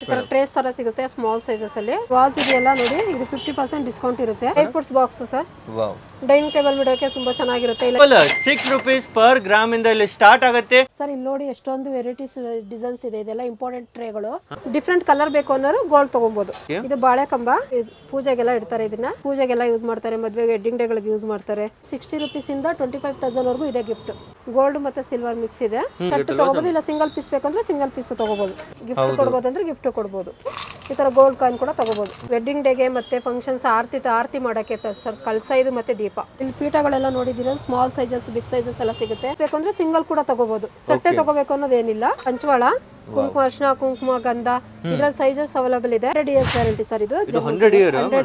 Trace ತರ ಸಿಗುತ್ತೆ small sizes ಅಲ್ಲಿ ವಾಸ್ ಇದೆಲ್ಲ ನೋಡಿ ಇದು 50% ಡಿಸ್ಕೌಂಟ್ ಇರುತ್ತೆ dry fruits box sir wow dining table ಬಿಡೋಕೆ ತುಂಬಾ ಚೆನ್ನಾಗಿರುತ್ತೆ ಇಲ್ಲ 6 ರೂಪೀಸ್ ಪರ್ ಗ್ರಾಮ್ ಇಂದ ಇಲ್ಲಿ ಸ್ಟಾರ್ಟ್ ಆಗುತ್ತೆ ಸರ್ ಇಲ್ಲಿ ನೋಡಿ ಎಷ್ಟೊಂದು ವೆರೈಟೀಸ್ ಡಿಸೈನ್ಸ್ ಇದೆ ಇದೆಲ್ಲ ಇಂಪಾರ್ಟೆಂಟ್ ಟ್ರೇಗಳು ಡಿಫ್ರೆಂಟ್ ಕಲರ್ ಬೇಕು ಅನ್ನೋರು ಗೋಲ್ಡ್ ತಗೊಬಹುದು ಇದು ಬಾಳೆ ಕಂಬ ಪೂಜೆಗೆಲ್ಲ ಇಡ್ತಾರೆ ಇದನ್ನ ಪೂಜೆಗೆಲ್ಲ ಯೂಸ್ ಮಾಡ್ತಾರೆ ಮದುವೆ ವೆಡ್ಡಿಂಗ್ ಡೇ ಗಳಿಗೆ ಯೂಸ್ ಮಾಡ್ತಾರೆ 60 ರೂಪೀಸ್ ಇಂದ 25,000 ವರೆಗೂ ಇದೆ ಗಿಫ್ಟ್ ಗೋಲ್ಡ್ ಮತ್ತೆ ಸಿಲ್ವರ್ ಮಿಕ್ಸ್ ಇದೆ ಕಟ್ ತಗೋಬಹುದು ಇಲ್ಲ ಸಿಂಗಲ್ ಪೀಸ್ ಬೇಕಂದ್ರೆ ಸಿಂಗಲ್ ಪೀಸ್ ತಗೋಬಹುದು ಗಿಫ್ಟ್ ಕೊಡಬಹುದು ಅಂದ್ರೆ ಗಿಫ್ಟ್ ಕೊಡಬಹುದು ಈ ತರ ಗೋಲ್ಡ್ ಕಾಯಿನ್ ಕೂಡ ತಗೋಬಹುದು ವೆಡ್ಡಿಂಗ್ ಡೇಗೆ ಮತ್ತೆ ಫಂಕ್ಷನ್ಸ್ ಆರತಿ ಮಾಡಕ್ಕೆ ಸರ್ ಕಳಸ ಇದು ಮತ್ತೆ ದೀಪ ಇಲ್ಲಿ ಪೀಠಗಳೆಲ್ಲ ನೋಡಿದಿರ ಸ್ಮಾಲ್ ಸೈಜಸ್ ಬಿಗ್ ಸೈಜಸ್ ಎಲ್ಲ ಸಿಗುತ್ತೆ ಬೇಕಂದ್ರೆ ಸಿಂಗಲ್ ಕೂಡ ತಗೋಬಹುದು ಸಟ್ಟೆ ತಗೋಬೇಕು ಅನ್ನೋದೇನಿಲ್ಲ ಪಂಚವಾಳ ಕುಂಕುಮ ಅರ್ಶನ ಕುಂಕುಮ ಗಂಧ ಇದ್ರ ಸೈಜಸ್ ಅವೈಲೇಬಲ್ ಇದೆ 100 ಇಯರ್ಸ್ ವ್ಯಾರಂಟಿ ಸರ್ ಇದು 100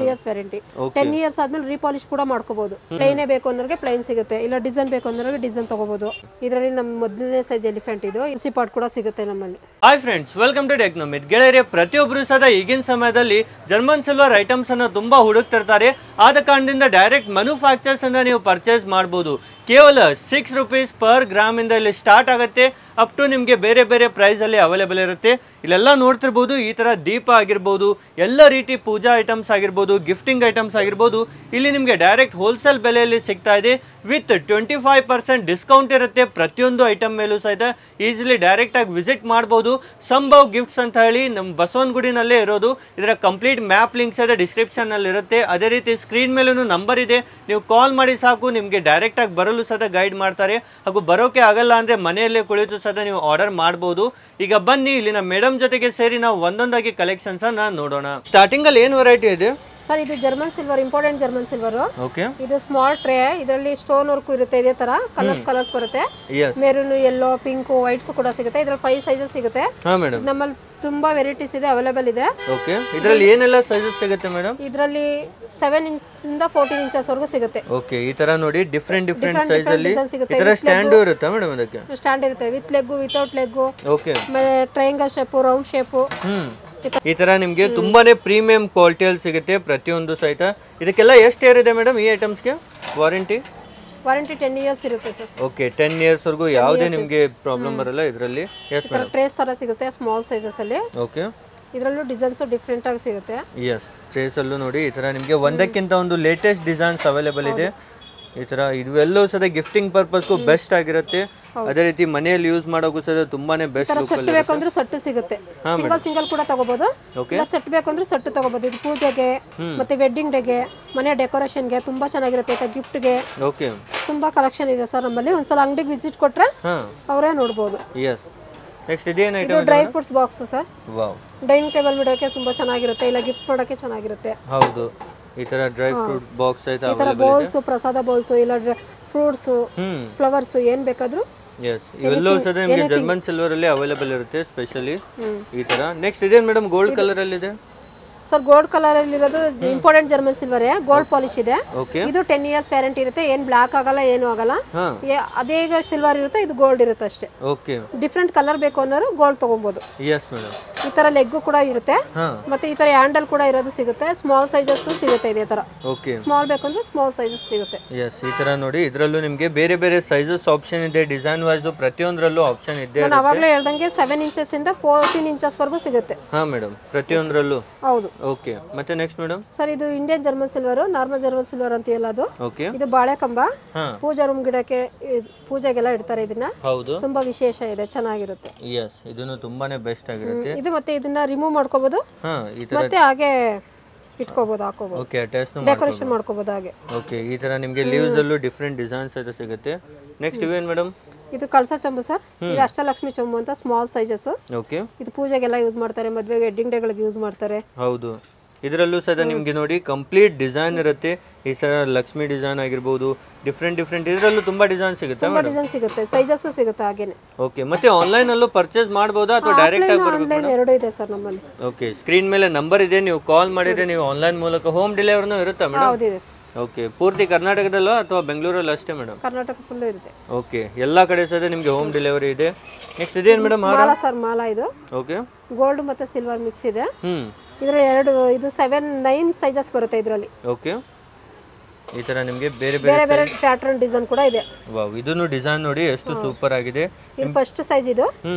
ಇಯರ್ಸ್ ವ್ಯಾರಂಟಿ 10 ಇಯರ್ಸ್ ಆದ್ಮೇಲೆ ರೀಪಾಲಿಶ್ ಕೂಡ ಮಾಡ್ಕೋಬಹುದು ಪ್ಲೈನೇ ಬೇಕು ಅನ್ನೋರಿಗೆ ಪ್ಲೈನ್ ಸಿಗುತ್ತೆ ಇಲ್ಲ ಡಿಸೈನ್ ಬೇಕು ಅನ್ನೋರಿಗೆ ಡಿಸೈನ್ ತಗೋಬಹುದು ಇದರಲ್ಲಿ ನಮ್ಮ ಮೊದಲನೇ ಸೈಜ್ ಎಲಿಫೆಂಟ್ ಇದು ಇಸಿ ಪಾಟ್ ಕೂಡ ಸಿಗುತ್ತೆ ನಮ್ಮಲ್ಲಿ ಹಾಯ್ ಫ್ರೆಂಡ್ಸ್ ವೆಲ್ಕಮ್ ಟು ಟೆಕ್ನೋಮಿತ್ ಗೆಳೆಯರೆ ಪ್ರತಿಯೊಬ್ಬರು ಸದಾ ಈಗಿನ ಸಮಯದಲ್ಲಿ ಜರ್ಮನ್ ಸಿಲ್ವರ್ ಐಟಮ್ಸ್ ಅನ್ನು ತುಂಬಾ ಹುಡುಕ್ತಿರ್ತಾರೆ ಆದ ಕಾರಣದಿಂದ ಡೈರೆಕ್ಟ್ ಮ್ಯಾನುಫ್ಯಾಕ್ಚರ್ಸ್ ಅನ್ನ ನೀವು ಪರ್ಚೇಸ್ ಮಾಡಬಹುದು ಕೇವಲ 6 ರೂಪೀಸ್ ಪರ್ ಗ್ರಾಮ್ ಇಂದ ಇಲ್ಲಿ ಸ್ಟಾರ್ಟ್ ಆಗುತ್ತೆ ಅಪ್ ಟು ನಿಮಗೆ ಬೇರೆ ಬೇರೆ ಪ್ರೈಸ್ ಅಲ್ಲಿ ಅವೈಲೇಬಲ್ ಇರುತ್ತೆ ಇಲ್ಲೆಲ್ಲ ನೋಡ್ತಿರ್ಬೋದು ಈ ತರ ದೀಪ ಆಗಿರ್ಬೋದು ಎಲ್ಲ ರೀತಿ ಪೂಜಾ ಐಟಮ್ಸ್ ಆಗಿರ್ಬೋದು ಗಿಫ್ಟಿಂಗ್ ಐಟಮ್ಸ್ ಆಗಿರ್ಬೋದು ಇಲ್ಲಿ ನಿಮಗೆ ಡೈರೆಕ್ಟ್ ಹೋಲ್ಸೇಲ್ ಬೆಲೆಯಲ್ಲಿ ಸಿಗ್ತಾ ಇದೆ ವಿತ್ 25% ಡಿಸ್ಕೌಂಟ್ ಇರುತ್ತೆ ಪ್ರತಿಯೊಂದು ಐಟಮ್ ಮೇಲೂ ಸಹಿತ ಈಸಿಲಿ ಡೈರೆಕ್ಟ್ ಆಗಿ ವಿಸಿಟ್ ಮಾಡಬಹುದು ಸಂಭವ್ ಗಿಫ್ಟ್ಸ್ ಅಂತ ಹೇಳಿ ನಮ್ಮ ಬಸವನಗುಡಿನಲ್ಲೇ ಇರೋದು ಇದರ ಕಂಪ್ಲೀಟ್ ಮ್ಯಾಪ್ ಲಿಂಕ್ಸ್ ಇದೆ ಡಿಸ್ಕ್ರಿಪ್ಷನ್ ನಲ್ಲಿ ಇರುತ್ತೆ ಅದೇ ರೀತಿ ಸ್ಕ್ರೀನ್ ಮೇಲೂ ನಂಬರ್ ಇದೆ ನೀವು ಕಾಲ್ ಮಾಡಿ ಸಾಕು ನಿಮಗೆ ಡೈರೆಕ್ಟ್ ಆಗಿ ಬರಲು ಸಹ ಗೈಡ್ ಮಾಡ್ತಾರೆ ಹಾಗೂ ಬರೋಕೆ ಆಗಲ್ಲ ಅಂದ್ರೆ ಮನೆಯಲ್ಲೇ ಕುಳಿತು ಸಹ ನೀವು ಆರ್ಡರ್ ಮಾಡಬಹುದು ಈಗ ಬನ್ನಿ ಇಲ್ಲಿನ ಮೇಡಮ್ ಜೊತೆಗೆ ಸೇರಿ ನಾವು ಒಂದೊಂದಾಗಿ ಕಲೆಕ್ಷನ್ಸ್ ಅನ್ನ ನೋಡೋಣ ಸ್ಟಾರ್ಟಿಂಗ್ ಅಲ್ಲಿ ಏನು ವೆರೈಟಿ ಇದೆ ಸರ್ ಇದು German silver important German silver oak ಇದು ಸ್ಮಾಲ್ ಟ್ರೇ ಇದರಲ್ಲಿ ಸ್ಟೋನ್ ವರ್ಕ್ ಇರುತ್ತೆ ಇದೇ ತರ ಕಲರ್ಸ್ ಬರುತ್ತೆ ಮೆರೂನ್ ಯೆಲ್ಲೋ ಪಿಂಕ್ ವೈಟ್ಸ್ ಕೂಡ ಸಿಗುತ್ತೆ ಇದ್ರಲ್ಲಿ 5 ಸೈಜಸ್ ಸಿಗುತ್ತೆ ನಮ್ಮಲ್ಲಿ ತುಂಬಾ ವೆರೈಟೀಸ್ ಇದೆ ಅವೈಲೇಬಲ್ ಇದೆ ಓಕೆ ಇದರಲ್ಲಿ ಏನೆಲ್ಲ ಸೈಜಸ್ ಸಿಗುತ್ತೆ ಮೇಡಂ ಇದರಲ್ಲಿ 7 ಇಂದ 14 ಇಂಚಸ್ ವರೆಗೂ ಸಿಗುತ್ತೆ ಓಕೆ ಈ ತರ ನೋಡಿ ಡಿಫರೆಂಟ್ ಸೈಜ್ ಅಲ್ಲಿ ಇದರ ಸ್ಟ್ಯಾಂಡ್ ಇರುತ್ತೆ ಮೇಡಂ ಅದಕ್ಕೆ ಸ್ಟ್ಯಾಂಡ್ ಇರುತ್ತೆ with leg without leg okay ಮತ್ತೆ ಟ್ರಯಾಂಗಲ್ ಶೇಪ್ ರೌಂಡ್ ಶೇಪ್ ಈ ತರ ನಿಮಗೆ ತುಂಬಾನೇ ಪ್ರೀಮಿಯಂ ಕ್ವಾಲಿಟಿಯಲ್ಲಿ ಸಿಗುತ್ತೆ ಪ್ರತಿಯೊಂದು ಸಹಿತ ಇದಕ್ಕೆಲ್ಲ ಎಷ್ಟು ಇಯರ್ ಇದೆ ಮೇಡಂ ಈ ಐಟಮ್ಸ್ಗೆ ವಾರಂಟಿ 10 ಇಯರ್ಸ್ ಇರುತ್ತೆ ಸರ್ ಓಕೆ 10 ಇಯರ್ಸ್ ವರೆಗೂ ಯಾವುದೇ ನಿಮಗೆ ಪ್ರಾಬ್ಲಮ್ ಬರಲ್ಲ ಇದರಲ್ಲಿ ಎಸ್ ಮೇಡಂ ಟ್ರೇಸ್ ತರ ಸಿಗುತ್ತೆ ಸ್ಮಾಲ್ ಸೈಜಸ್ ಅಲ್ಲಿ ಓಕೆ ಇದರಲ್ಲೂ ಡಿಸೈನ್ಸ್ ಡಿಫರೆಂಟ್ ಆಗಿ ಸಿಗುತ್ತೆ ಎಸ್ ಟ್ರೇಸ್ ಅಲ್ಲೂ ನೋಡಿ ಈ ತರ ನಿಮಗೆ ಒಂದಕ್ಕಿಂತ ಒಂದು ಲೇಟೆಸ್ಟ್ ಡಿಸೈನ್ಸ್ ಅವೈಲೇಬಲ್ ಇದೆ ಈ ತರ ಇವೆಲ್ಲವೂ ಸಹ ಗಿಫ್ಟಿಂಗ್ ಪರ್ಪಸ್ಗೂ ಬೆಸ್ಟ್ ಆಗಿರುತ್ತೆ ಅದೇ ರೀತಿ ಮನೆಯಲ್ಲಿ ಯೂಸ್ ಮಾಡೋಕ್ಕೂ ಸಹ ತುಂಬಾನೇ ಬೆಸ್ಟ್ ಸೆಟ್ ಬೇಕಂದ್ರೆ ಸೆಟ್ ಸಿಗುತ್ತೆ ಸಿಂಗಲ್ ಕೂಡ ತಗೋಬಹುದು ಸೆಟ್ ಬೇಕಂದ್ರೆ ಸೆಟ್ ತಗೋಬಹುದು ಇದು ಪೂಜೆಗೆ ಮತ್ತೆ ವೆಡ್ಡಿಂಗ್ ಡೇಗೆ ಮನೆ ಡೆಕೋರೇಷನ್ಗೆ ತುಂಬಾ ಚೆನ್ನಾಗಿರುತ್ತೆ ಗಿಫ್ಟ್ಗೆ ಓಕೆ ತುಂಬಾ ಕಲೆಕ್ಷನ್ ಇದೆ ಸರ್ ನಮ್ಮಲ್ಲಿ ಒಂದ್ಸಲ ಅಂಗಡಿಗೆ ವಿಸಿಟ್ ಕೊಟ್ರೆ ಅವರೇ ನೋಡಬಹುದು ಎಸ್ ನೆಕ್ಸ್ಟ್ ಇದೇನು ಐಟಮ್ ಇದು dry fruits box sir wow dining table ಬಿಡೋಕೆ ತುಂಬಾ ಚೆನ್ನಾಗಿರುತ್ತೆ ಇಲ್ಲ ಗಿಫ್ಟ್ ಮಾಡೋಕೆ ಚೆನ್ನಾಗಿರುತ್ತೆ ಹೌದು ಈ ತರ ಡ್ರೈ ಫ್ರೂಟ್ ಬಾಕ್ಸ್ ಐತೆ ಈ ತರ ಬೌಲ್ಸ್ ಪ್ರಸಾದ ಬೌಲ್ಸ್ ಇಲ್ಲ ಫ್ರೂಟ್ಸ್ ಫ್ಲವರ್ಸ್ ಏನ್ ಬೇಕಾದ್ರೂ ಎಸ್ ಇವೆಲ್ಲವೂ ಸಹ ನಿಮಗೆ ಜರ್ಮನ್ ಸಿಲ್ವರ್ ಅಲ್ಲಿ ಅವೈಲೇಬಲ್ ಇರುತ್ತೆ ಸ್ಪೆಷಲಿ ಈ ತರ ನೆಕ್ಸ್ಟ್ ಇದೇನು ಮೇಡಮ್ ಗೋಲ್ಡ್ ಕಲರ್ ಅಲ್ಲಿ ಇದೆ ಸರ್ ಗೋಲ್ಡ್ ಕಲರ್ ಅಲ್ಲಿ ಇರೋದು important German silver gold polish ಇದೆ ಇದು 10 ಇಯರ್ಸ್ ವ್ಯಾರಂಟಿ ಇರುತ್ತೆ ಏನ್ ಬ್ಲಾಕ್ ಆಗಲ್ಲ ಏನು ಆಗಲ್ಲ ಅದೇ ಸಿಲ್ವರ್ ಇರುತ್ತೆ ಇದು ಗೋಲ್ಡ್ ಇರುತ್ತೆ ಅಷ್ಟೇ ಓಕೆ ಡಿಫ್ರೆಂಟ್ ಕಲರ್ ಬೇಕು ಅನ್ನೋರು ಗೋಲ್ಡ್ ತಗೋಬಹುದು ಎಸ್ ಮೇಡಮ್ ಈ ತರ ಲೆಗ್ ಕೂಡ ಇರುತ್ತೆ ಮತ್ತೆ ಈ ತರ ಹ್ಯಾಂಡಲ್ ಕೂಡ ಇರೋದು ಸಿಗುತ್ತೆ ಸ್ಮಾಲ್ ಸೈಜಸ್ ಸಿಗುತ್ತೆ ಇದೇ ತರ ಓಕೆ ಸ್ಮಾಲ್ ಬೇಕಂದ್ರೆ ಸ್ಮಾಲ್ ಸೈಜಸ್ ಸಿಗುತ್ತೆ ಎಸ್ ಈ ತರ ನೋಡಿ ಇದರಲ್ಲೂ ನಿಮಗೆ ಬೇರೆ ಬೇರೆ ಸೈಜಸ್ ಆಪ್ಷನ್ ಇದೆ ಡಿಸೈನ್ ವೈಸ್ ಪ್ರತಿಯೊಂದರಲ್ಲೂ ಆಪ್ಷನ್ ಇದೆ ನಾನು ಅವಾಗಲೇ ಹೇಳ್ದಂಗೆ 7 ಇಂಚಸ್ ಇಂದ 14 ಇಂಚಸ್ ವರೆಗೂ ಸಿಗುತ್ತೆ ಹಾ ಮೇಡಮ್ ಪ್ರತಿಯೊಂದರಲ್ಲೂ ಹೌದು ಓಕೆ ಮತ್ತೆ ನೆಕ್ಸ್ಟ್ ಮೇಡಮ್ ಸರ್ ಇದು Indian German silver normal German silver ಅಂತ ಹೇಳೋದು ಅದು ಓಕೆ ಇದು ಬಾಳೆ ಕಂಬ ಪೂಜಾ ರೂಮ್ ಗಿಡಕ್ಕೆ ಪೂಜೆಗೆಲ್ಲ ಇಡ್ತಾರೆ ಇದನ್ನ ಹೌದು ತುಂಬಾ ವಿಶೇಷ ಇದೆ ಚೆನ್ನಾಗಿರುತ್ತೆ ಎಸ್ ಇದನ್ನು ತುಂಬಾನೇ ಬೆಸ್ಟ್ ಆಗಿರುತ್ತೆ ಇದು ಮತ್ತೆ ಇದನ್ನ ರಿಮೂವ್ ಮಾಡ್ಕೋಬಹುದು ಈ ತರ ಮತ್ತೆ ಹಾಗೆ ಇಟ್ಕೋಬಹುದು ಹಾಕೋಬಹುದು ಓಕೆ ಅಟ್ಯಾಚ್ ಡೆಕೋರೇಷನ್ ಮಾಡ್ಕೋಬಹುದು ಹಾಗೆ ಓಕೆ ಈ ತರ ನಿಮಗೆ ಲೀವ್ಸ್ ಅಲ್ಲೂ ಡಿಫರೆಂಟ್ ಡಿಸೈನ್ಸ್ ಎಲ್ಲ ಸಿಗುತ್ತೆ ನೆಕ್ಸ್ಟ್ ಇವೇನ್ ಮೇಡಮ್ ಇದು ಕಳಸ ಚಂಬು ಸರ್ ಇದು ಅಷ್ಟಲಕ್ಷ್ಮಿ ಚಂಬು ಅಂತ ಸ್ಮಾಲ್ ಸೈಜಸ್ ಓಕೆ ಇದು ಪೂಜೆಗೆಲ್ಲ ಯೂಸ್ ಮಾಡ್ತಾರೆ ಮದುವೆ ವೆಡ್ಡಿಂಗ್ ಡೇ ಗಳಿಗೆ ಯೂಸ್ ಮಾಡ್ತಾರೆ ಹೌದು ಇದರಲ್ಲೂ ಸಹ ನಿಮಗೆ ನೋಡಿ ಕಂಪ್ಲೀಟ್ ಡಿಸೈನ್ ಇರುತ್ತೆ ಈ ಸರ ಲಕ್ಷ್ಮಿ ಡಿಸೈನ್ ಆಗಿರ್ಬೋದು ಡಿಫ್ರೆಂಟ್ ಇದರಲ್ಲೂ ತುಂಬಾ ಡಿಸೈನ್ ಸಿಗುತ್ತೆ ತುಂಬಾ ಡಿಸೈನ್ ಸಿಗುತ್ತೆ ಸೈಜಸ್ ಸಿಗುತ್ತೆ ಹಾಗೇನೆ ಓಕೆ ಮತ್ತೆ ಆನ್ಲೈನ್ ಅಲ್ಲೂ ಪರ್ಚೇಸ್ ಮಾಡಬಹುದಾ ಅಥವಾ ಡೈರೆಕ್ಟ್ ಆಗಿ ಆನ್ಲೈನ್ ಎರಡು ಇದೆ ಸರ್ ನಮ್ಮಲ್ಲಿ ಓಕೆ ಸ್ಕ್ರೀನ್ ಮೇಲೆ ನಂಬರ್ ಇದೆ ನೀವು ಕಾಲ್ ಮಾಡಿದ್ರೆ ನೀವು ಆನ್ಲೈನ್ ಮೂಲಕ ಹೋಮ್ ಡೆಲಿವರಿನೂ ಇರುತ್ತೆ ಮೇಡಮ್ ಹೌದು ಇದೆ ಸರ್ ಓಕೆ ಪೂರ್ತಿ ಕರ್ನಾಟಕದಲ್ಲೋ ಅಥವಾ ಬೆಂಗಳೂರಲ್ಲಿ ಅಷ್ಟೇ ಮೇಡಮ್ ಕರ್ನಾಟಕ ಫುಲ್ ಇರುತ್ತೆ ಓಕೆ ಎಲ್ಲಾ ಕಡೆ ಸಹ ನಿಮಗೆ ಹೋಮ್ ಡೆಲಿವರಿ ಇದೆ ನೆಕ್ಸ್ಟ್ ಇದೇನು ಮೇಡಮ್ ಮಾಲಾ ಸರ್ ಮಾಲಾ ಇದು ಓಕೆ ಗೋಲ್ಡ್ ಮತ್ತೆ ಸಿಲ್ವರ್ ಮಿಕ್ಸ್ ಇದೆ ಇದರ ಇದು 9 ಸೈಜಸ್ ಬರುತ್ತೆ ಇದರಲ್ಲಿ ಓಕೆ ಈ ತರ ನಿಮಗೆ ಬೇರೆ ಬೇರೆ ಬೇರೆ ಪ್ಯಾಟರ್ನ್ ಡಿಸೈನ್ ಕೂಡ ಇದೆ. ವಾವ್, ಇದನ್ನು ಡಿಸೈನ್ ನೋಡಿ ಎಷ್ಟು ಸೂಪರ್ ಆಗಿದೆ. ಇದು ಫಸ್ಟ್ ಸೈಜ್ ಇದು.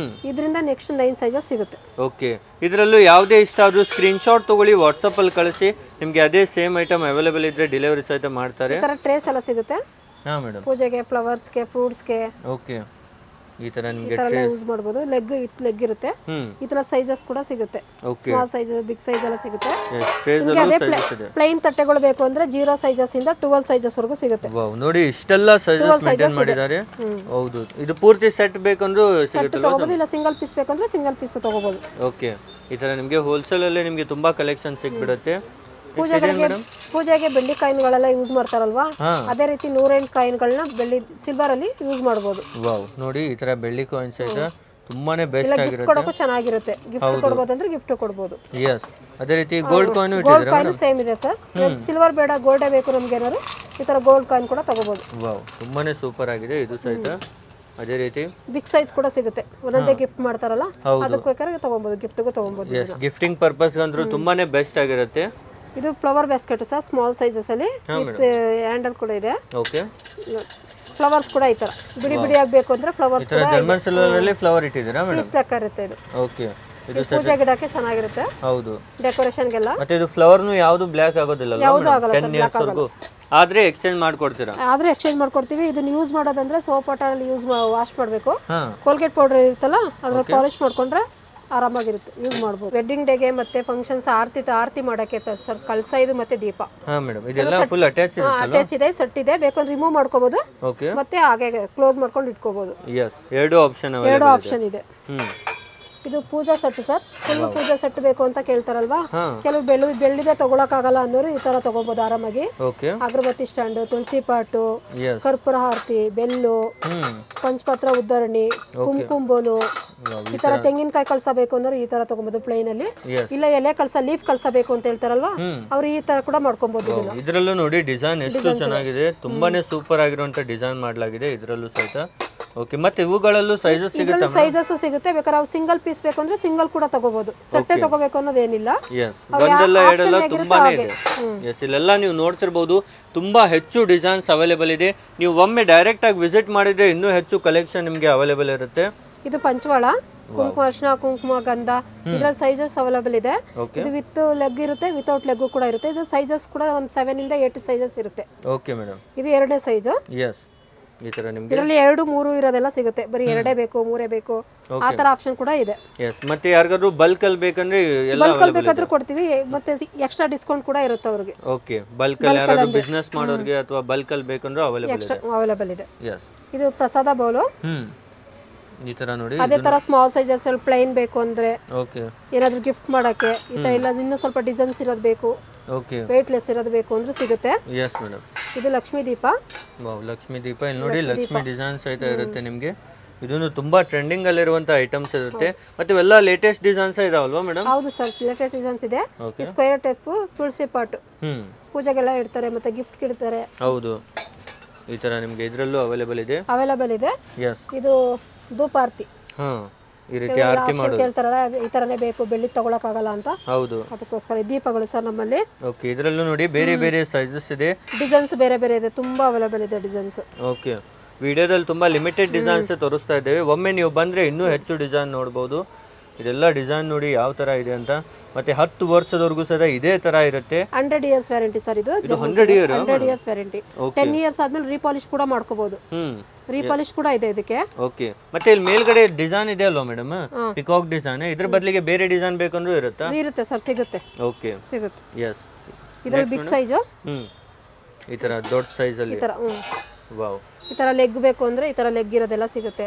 ಇದರಿಂದ ನೆಕ್ಸ್ಟ್ 9 ಸೈಜಸ್ ಸಿಗುತ್ತೆ. ಓಕೆ, ಇದರಲ್ಲೂ ಯಾವುದೇ ಇಷ್ಟ ಆದ್ರೂ ಸ್ಕ್ರೀನ್ ಶಾಟ್ ತಗೊಳ್ಳಿ, ವಾಟ್ಸಪ್ ಅಲ್ಲಿ ಕಳಿಸಿ. ನಿಮಗೆ ಅದೇ ಸೇಮ್ ಐಟಮ್ ಅವೈಲೇಬಲ್ ಇದ್ರೆ ಡೆಲಿವರಿ ಸಹಿತ ಮಾಡ್ತಾರೆ. ಈ ತರ ಟ್ರೇಸ್ ಎಲ್ಲ ಸಿಗುತ್ತೆ. ಹಾ ಮೇಡಮ್, ಪೂಜೆಗೆ, ಫ್ಲವರ್ಸ್ಗೆ, ಫ್ರೂಟ್ಸ್ಗೆ. ಓಕೆ, ಈ ತರ ನಿಮಗೆ ಯೂಸ್ ಮಾಡಬಹುದು. ಲೆಗ್ ವಿತ್ ಲೆಗ್ ಇರುತ್ತೆ. ಈ ತರ ಸೈಜಸ್ ಕೂಡ ಸಿಗುತ್ತೆ. ಸ್ಮಾಲ್ ಸೈಜ್, ಬಿಗ್ ಸೈಜ್ ಎಲ್ಲ ಸಿಗುತ್ತೆ. ಪ್ಲೈನ್ ತಟ್ಟೆಗಳು ಬೇಕು ಅಂದ್ರೆ 0 ಸೈಜಸ್ ಇಂದ 12 ಸೈಜಸ್ ವರೆಗೂ ಸಿಗುತ್ತೆ. ವಾವ್, ನೋಡಿ ಇಷ್ಟೆಲ್ಲ ಸೈಜಸ್ ಮೇಂಟೈನ್ ಮಾಡಿದ್ದಾರೆ. ಹೌದು, ಇದು ಪೂರ್ತಿ ಸೆಟ್ ಬೇಕಂದ್ರೂ ಸಿಗುತ್ತೆ. ತಗೋಬಹುದು, ಇಲ್ಲ ಸಿಂಗಲ್ ಪೀಸ್ ಬೇಕಂದ್ರೆ ಸಿಂಗಲ್ ಪೀಸ್ ತಗೋಬಹುದು. ಓಕೆ, ಈ ತರ ನಿಮಗೆ ಹೋಲ್ಸೇಲ್ ಅಲ್ಲಿ ನಿಮಗೆ ತುಂಬಾ ಕಲೆಕ್ಷನ್ ಸಿಗ್ಬಿಡುತ್ತೆ. ಪೂಜೆಗೆ ಬೆಳ್ಳಿ ಕಾಯಿನ್ಗಳೆಲ್ಲ ಯೂಸ್ ಮಾಡ್ತಾರಲ್ವಾ, ಅದೇ ರೀತಿ 108 ಕಾಯಿನ್ಗಳನ್ನ ಬೆಳ್ಳಿ ಸಿಲ್ವರ್ ಅಲ್ಲಿ ಯೂಸ್ ಮಾಡಬಹುದು. ವಾವ್, ನೋಡಿ ಈ ತರ ಬೆಳ್ಳಿ ಕಾಯಿನ್ಸ್ ಐತೆ, ತುಂಬಾನೇ ಬೆಸ್ಟ್ ಆಗಿರುತ್ತೆ. ಕೊಡೋಕೆ ಚೆನ್ನಾಗಿರುತ್ತೆ. ಗಿಫ್ಟ್ ಕೊಡಬಹುದು ಅಂದ್ರೆ ಗಿಫ್ಟ್ ಕೊಡಬಹುದು. ಯಸ್, ಅದೇ ರೀತಿ gold coin gold coin same ಇದೆ ಸರ್. ಸಿಲ್ವರ್ ಬೇಡ, ಗೋಲ್ಡೇ ಬೇಕು ನಮ್ಗೆ ಏನಾದ್ರು, ಈ ತರ ಗೋಲ್ಡ್ ಕಾಯಿನ್ ಕೂಡ ತಗೋಬಹುದು. ವಾವ್, ತುಂಬಾನೇ ಸೂಪರ್ ಆಗಿದೆ ಇದು ಸಹಿತ. ಅದೇ ರೀತಿ ಬಿಗ್ ಸೈಜ್ ಕೂಡ ಸಿಗುತ್ತೆ. ಒಂದೊಂದೇ ಗಿಫ್ಟ್ ಮಾಡ್ತಾರಲ್ಲ, ಅದಕ್ಕೆ ಬೇಕಾದ್ರೆ ತಗೋಬಹುದು, ಗಿಫ್ಟ್ಗೂ ತಗೋಬಹುದು. ಯಸ್, ಗಿಫ್ಟಿಂಗ್ ಪರ್ಪಸ್ ಅಂದ್ರೂ ತುಂಬಾನೇ ಬೆಸ್ಟ್ ಆಗಿರುತ್ತೆ. ಇದು flower basket sir, small sizes ಅಲ್ಲಿ ವಿತ್ ಹ್ಯಾಂಡಲ್ ಕೂಡ ಇದೆ. ಓಕೆ, ಫ್ಲವರ್ಸ್ ಕೂಡ ಈ ತರ ಬಿಡಿ ಬಿಡಿ ಆಗಬೇಕು ಅಂದ್ರೆ ಫ್ಲವರ್ಸ್ ಕೂಡ ಜರ್ಮನ್ ಸಿಲ್ವರ್ ಅಲ್ಲಿ ಫ್ಲವರ್ ಇಟ್ಟಿದ್ದೀರಾ ಮೇಡಂ? ಪೀಸ್ ಲೆಕ್ಕ ಇರುತ್ತೆ ಇದು. ಓಕೆ, ಇದು ಪೂಜೆ ಗಿಡಕ್ಕೆ ಚೆನ್ನಾಗಿರುತ್ತೆ. ಹೌದು, ಡೆಕೋರೇಷನ್ ಗೆಲ್ಲ. ಮತ್ತೆ ಇದು ಫ್ಲವರ್ ನು ಯಾವುದು ಬ್ಲಾಕ್ ಆಗೋದಿಲ್ಲ ಅಲ್ವಾ? ಯಾವುದು ಆಗಲ್ಲ ಸರ್, 10 ಇಯರ್ಸ್ ವರೆಗೂ ಆದ್ರೆ ಎಕ್ಸ್ಚೇಂಜ್ ಮಾಡ್ಕೊಡ್ತೀರಾ? ಆದ್ರೆ ಎಕ್ಸ್ಚೇಂಜ್ ಮಾಡ್ಕೊಡ್ತೀವಿ. ಇದನ್ನ ಯೂಸ್ ಮಾಡೋದಂದ್ರೆ ಸೋಪ್ ವಾಟರ್ ಅಲ್ಲಿ ವಾಶ್ ಮಾಡಬೇಕು. ಕೋಲ್ಗೇಟ್ ಪೌಡರ್ ಇರುತ್ತಲ್ಲ, ಅದ್ರ ಪಾಲಿಶ್ ಮಾಡ್ಕೊಂಡ್ರೆ ಆರಾಮಾಗಿರುತ್ತೆ, ಯೂಸ್ ಮಾಡಬಹುದು. ವೆಡ್ಡಿಂಗ್ ಡೇಗೆ ಮತ್ತೆ ಫಂಕ್ಷನ್ಸ್ ಆರತಿ ಮಾಡಕ್ಕೆ ಸರ್, ಕಳಸ ಇದು ಮತ್ತೆ ದೀಪ. ಹಾ ಮೇಡಂ, ಇದೆಲ್ಲ ಫುಲ್ ಅಟ್ಯಾಚ್ ಇದೆ. ಅಟ್ಯಾಚ್ ಇದೆ, ಸೆಟ್ ಇದೆ. ಬೇಕಂದ್ರೆ ರಿಮೂವ್ ಮಾಡ್ಕೋಬಹುದು. ಓಕೆ, ಮತ್ತೆ ಹಾಗೆ ಕ್ಲೋಸ್ ಮಾಡ್ಕೊಂಡು ಇಟ್ಕೋಬಹುದು. ಯಸ್, ಎರಡು ಆಪ್ಷನ್ ಇದೆ. ಇದು ಪೂಜಾ ಸೆಟ್ ಸರ್. ಫುಲ್ ಪೂಜಾ ಸೆಟ್ ಬೇಕು ಅಂತ ಕೇಳ್ತಾರಲ್ವಾ, ಕೆಲವು ಬೆಳ್ಳಿದೆ ತಗೊಳಕ್ಕಾಗಲ್ಲ ಅನ್ನೋರು ಈ ತರ ತಗೋಬಹುದು ಆರಾಮಾಗಿ. ಅಗರಬತ್ತಿ ಸ್ಟ್ಯಾಂಡ್, ತುಳಸಿ ಪಾಟು, ಕರ್ಪೂರ ಹಾರತಿ, ಬೆಲ್ಲು, ಪಂಚಪತ್ರ ಉದ್ದರಣಿ, ಕುಂಕುಂಬೋಲು, ಈ ತರ ತೆಂಗಿನಕಾಯಿ ಕಳ್ಸಬೇಕು ಅನ್ನೋರು ಈ ತರ ತಗೋಬಹುದು ಪ್ಲೇನ್ ಅಲ್ಲಿ. ಇಲ್ಲ ಎಲೆ ಲೀಫ್ ಕಳ್ಸಬೇಕು ಅಂತ ಹೇಳ್ತಾರಲ್ವಾ, ಅವ್ರು ಈ ತರ ಕೂಡ ಮಾಡ್ಕೊಬಹುದು. ಇದರಲ್ಲೂ ನೋಡಿ ಡಿಸೈನ್ ಎಷ್ಟು ಚೆನ್ನಾಗಿದೆ, ತುಂಬಾನೇ ಸೂಪರ್ ಆಗಿರುವಂತ ಡಿಸೈನ್ ಮಾಡಲಾಗಿದೆ ಇದರಲ್ಲೂ ಸಹಿತ. ಓಕೆ, ಮತ್ತೆ ಇವುಗಳಲ್ಲೂ ಸೈಜಸ್ ಸಿಗುತ್ತೆ? ಸೈಜಸ್ ಸಿಗುತ್ತೆ. ಬೇಕಾದ್ರೆ ಅವ್ರು ಸಿಂಗಲ್ ಪೀಸ್ ಬೇಕು ಅಂದ್ರೆ ಸಿಂಗಲ್ ಕೂಡ ತಗೋಬಹುದು. ಸೆಟ್ಟೆ ತಗೋಬೇಕು ಅನ್ನೋದೇನಿಲ್ಲ. ಯಸ್, ಒಂದೆಲ್ಲ ಎರಡೆಲ್ಲ ತುಂಬಾನೇ ಇದೆ. ಯಸ್, ಇಲ್ಲೆಲ್ಲ ನೀವು ನೋಡ್ತಿರ್ಬೋದು, ತುಂಬಾ ಹೆಚ್ಚು ಡಿಸೈನ್ಸ್ ಅವೈಲೇಬಲ್ ಇದೆ. ನೀವು ಒಮ್ಮೆ ಡೈರೆಕ್ಟ್ ಆಗಿ ವಿಸಿಟ್ ಮಾಡಿದ್ರೆ ಇನ್ನೂ ಹೆಚ್ಚು ಕಲೆಕ್ಷನ್ ನಿಮಗೆ ಅವೈಲೇಬಲ್ ಇರುತ್ತೆ. ಇದು ಪಂಚವಾಳ, ಕುಂಕುಮ, ಅರ್ಶಿನ, ಕುಂಕುಮ, ಗಂಧ, ಇದ್ರಲ್ಲಿ ಸೈಜಸ್ ಅವೈಲೇಬಲ್ ಇದೆ. ಇದು ವಿತ್ ಲೆಗ್ ಇರುತ್ತೆ, ವಿತೌಟ್ ಲೆಗ್ ಕೂಡ ಇರುತ್ತೆ. ಇದು ಸೈಜಸ್ ಕೂಡ ಒಂದು 7 ಇಂದ 8 ಸೈಜಸ್ ಇರುತ್ತೆ. ಓಕೆ ಮೇಡಂ, ಇದು 2ನೇ ಸೈಜ್. ಯಸ್, ಈ ತರ ನಿಮಗೆ ಇದರಲ್ಲಿ 2, 3 ಇರೋದೆಲ್ಲ ಸಿಗುತ್ತೆ. ಬರೀ 2 ಬೇಕು, 3 ಬೇಕು, ಆ ತರ ಆಪ್ಷನ್ ಕೂಡ ಇದೆ. ಯಸ್, ಮತ್ತೆ ಯಾರಿಗಾದ್ರೂ ಬಲ್ಕ್ ಅಲ್ಲಿ ಬೇಕಂದ್ರೆ ಎಲ್ಲ ಬಲ್ಕ್ ಅಲ್ಲಿ ಬೇಕಾದ್ರೂ ಕೊಡ್ತೀವಿ. ಮತ್ತೆ ಎಕ್ಸ್ಟ್ರಾ ಡಿಸ್ಕೌಂಟ್ ಕೂಡ ಇರುತ್ತೆ ಅವರಿಗೆ. ಓಕೆ, ಬಲ್ಕ್ ಅಲ್ಲಿ ಯಾರಾದ್ರೂ ಬಿಸಿನೆಸ್ ಮಾಡೋರಿಗೆ ಅಥವಾ ಬಲ್ಕ್ ಅಲ್ಲಿ ಬೇಕಂದ್ರೆ ಅವೈಲೇಬಲ್ ಇದೆ. ಯಸ್, ಇದು ಪ್ರಸಾದ ಬೌಲು. ಈ ತರ ನೋಡಿ, ಅದೇ ತರ ಸ್ಮಾಲ್ ಸೈಜಸ್ ಅಲ್ಲಿ ಪ್ಲೈನ್ ಬೇಕು ಅಂದ್ರೆ, ಓಕೆ, ಏನಾದ್ರೂ ಗಿಫ್ಟ್ ಮಾಡಕ್ಕೆ ಈ ತರ ಇಲ್ಲ, ಇನ್ನೂ ಸ್ವಲ್ಪ ಡಿಸೈನ್ಸ್ ಇರೋದು ಬೇಕು, ಓಕೆ, ವೇಟ್ ಲೆಸ್ ಇರೋದು ಬೇಕು ಅಂದ್ರೆ ಸಿಗುತ್ತೆ. ಯಸ್ ಮೇಡಂ, ಇದು ಲಕ್ಷ್ಮೀ ದೀಪ. ವಾವ್, ಲಕ್ಷ್ಮೀ ದೀಪ. ಇಲ್ಲಿ ನೋಡಿ, ಲಕ್ಷ್ಮೀ ಡಿಸೈನ್ ಸಹಿತ ಇರುತ್ತೆ ನಿಮಗೆ. ಇದನ್ನು ತುಂಬಾ ಟ್ರೆಂಡಿಂಗ್ ಅಲ್ಲಿ ಇರುವಂತ ಐಟಮ್ಸ್ ಇರುತ್ತೆ. ಮತ್ತೆ ಇವೆಲ್ಲ ಲೇಟೆಸ್ಟ್ ಡಿಸೈನ್ಸ್ ಇದಾವಲ್ವಾ ಮೇಡಂ? ಹೌದು ಸರ್, ಲೇಟೆಸ್ಟ್ ಡಿಸೈನ್ಸ್ ಇದೆ. ಸ್ಕ್ವೇರ್ ಟೈಪ್ ತುಳಸಿ ಪಾಟ್, ಪೂಜೆಗೆಲ್ಲ ಇಡ್ತಾರೆ, ಮತ್ತೆ ಗಿಫ್ಟ್ ಇಡ್ತಾರೆ. ಹೌದು, ಈ ತರ ನಿಮಗೆ ಇದರಲ್ಲೂ ಅವೈಲೇಬಲ್ ಇದೆ. ಯಸ್, ಇದು ಧೂಪಾರ್ತಿ. ಈ ರೀತಿ ಆರತಿ ಮಾಡೋದು ಕೇಳ್ತಾರಲ್ಲ, ಈ ತರನೇ ಬೇಕು, ಬೆಳ್ಳಿ ತಗೊಳಕ್ಕಾಗಲ್ಲ ಅಂತ. ಹೌದು, ಅದಕ್ಕೋಸ್ಕರ ದೀಪಗಳು ಸರ್ ನಮ್ಮಲ್ಲಿ. ಓಕೆ, ಇದರಲ್ಲೂ ನೋಡಿ ಬೇರೆ ಬೇರೆ ಸೈಜಸ್ ಇದೆ, ಡಿಸೈನ್ಸ್ ಬೇರೆ ಬೇರೆ ಇದೆ, ತುಂಬಾ ಅವೈಲೇಬಲ್ ಇದೆ ಡಿಸೈನ್ಸ್. ಓಕೆ, ವಿಡಿಯೋದಲ್ಲಿ ತುಂಬಾ ಲಿಮಿಟೆಡ್ ಡಿಸೈನ್ಸ್ ತೋರಿಸ್ತಾ ಇದ್ದೇವೆ. ಒಮ್ಮೆ ನೀವು ಬಂದ್ರೆ ಇನ್ನೂ ಹೆಚ್ಚು ಡಿಸೈನ್ ನೋಡಬಹುದು. ಇದೆಲ್ಲ ಡಿಸೈನ್ ನೋಡಿ ಯಾವ ತರ ಇದೆ ಅಂತ. ಮತ್ತೆ 10 ವರ್ಷದವರೆಗೂ ಸಹ ಇದೇ ತರ ಇರುತ್ತೆ. 100 ಇಯರ್ಸ್ ವ್ಯಾರಂಟಿ ಸರ್ ಇದು. 100 ಇಯರ್ಸ್ ವ್ಯಾರಂಟಿ. 10 ಇಯರ್ಸ್ ಆದ್ಮೇಲೆ ರೀಪಾಲಿಶ್ ಕೂಡ ಮಾಡ್ಕೋಬಹುದು. ರೀಪಾಲಿಶ್ ಕೂಡ ಇದೆ ಇದಕ್ಕೆ. ಓಕೆ, ಮತ್ತೆ ಇಲ್ಲಿ ಮೇಲ್ಗಡೆ ಡಿಸೈನ್ ಇದೆ ಅಲ್ವಾ ಮೇಡಮ್, ಪಿಕಾಕ್ ಡಿಸೈನ್. ಇದ್ರ ಬದಲಿಗೆ ಬೇರೆ ಡಿಸೈನ್ ಬೇಕಂದ್ರೂ ಇರುತ್ತಾ? ಇರುತ್ತೆ ಸರ್, ಸಿಗುತ್ತೆ. ಓಕೆ, ಸಿಗುತ್ತೆ. ಯಸ್, ಇದರಲ್ಲಿ ಬಿಗ್ ಸೈಜ್, ಈ ತರ ದೊಡ್ಡ ಸೈಜ್ ಅಲ್ಲಿ. ಈ ತರ ವಾವ್, ಈ ತರ ಲೆಗ್ ಬೇಕು ಅಂದ್ರೆ ಈ ತರ ಲೆಗ್ ಇರೋದೆಲ್ಲ ಸಿಗುತ್ತೆ.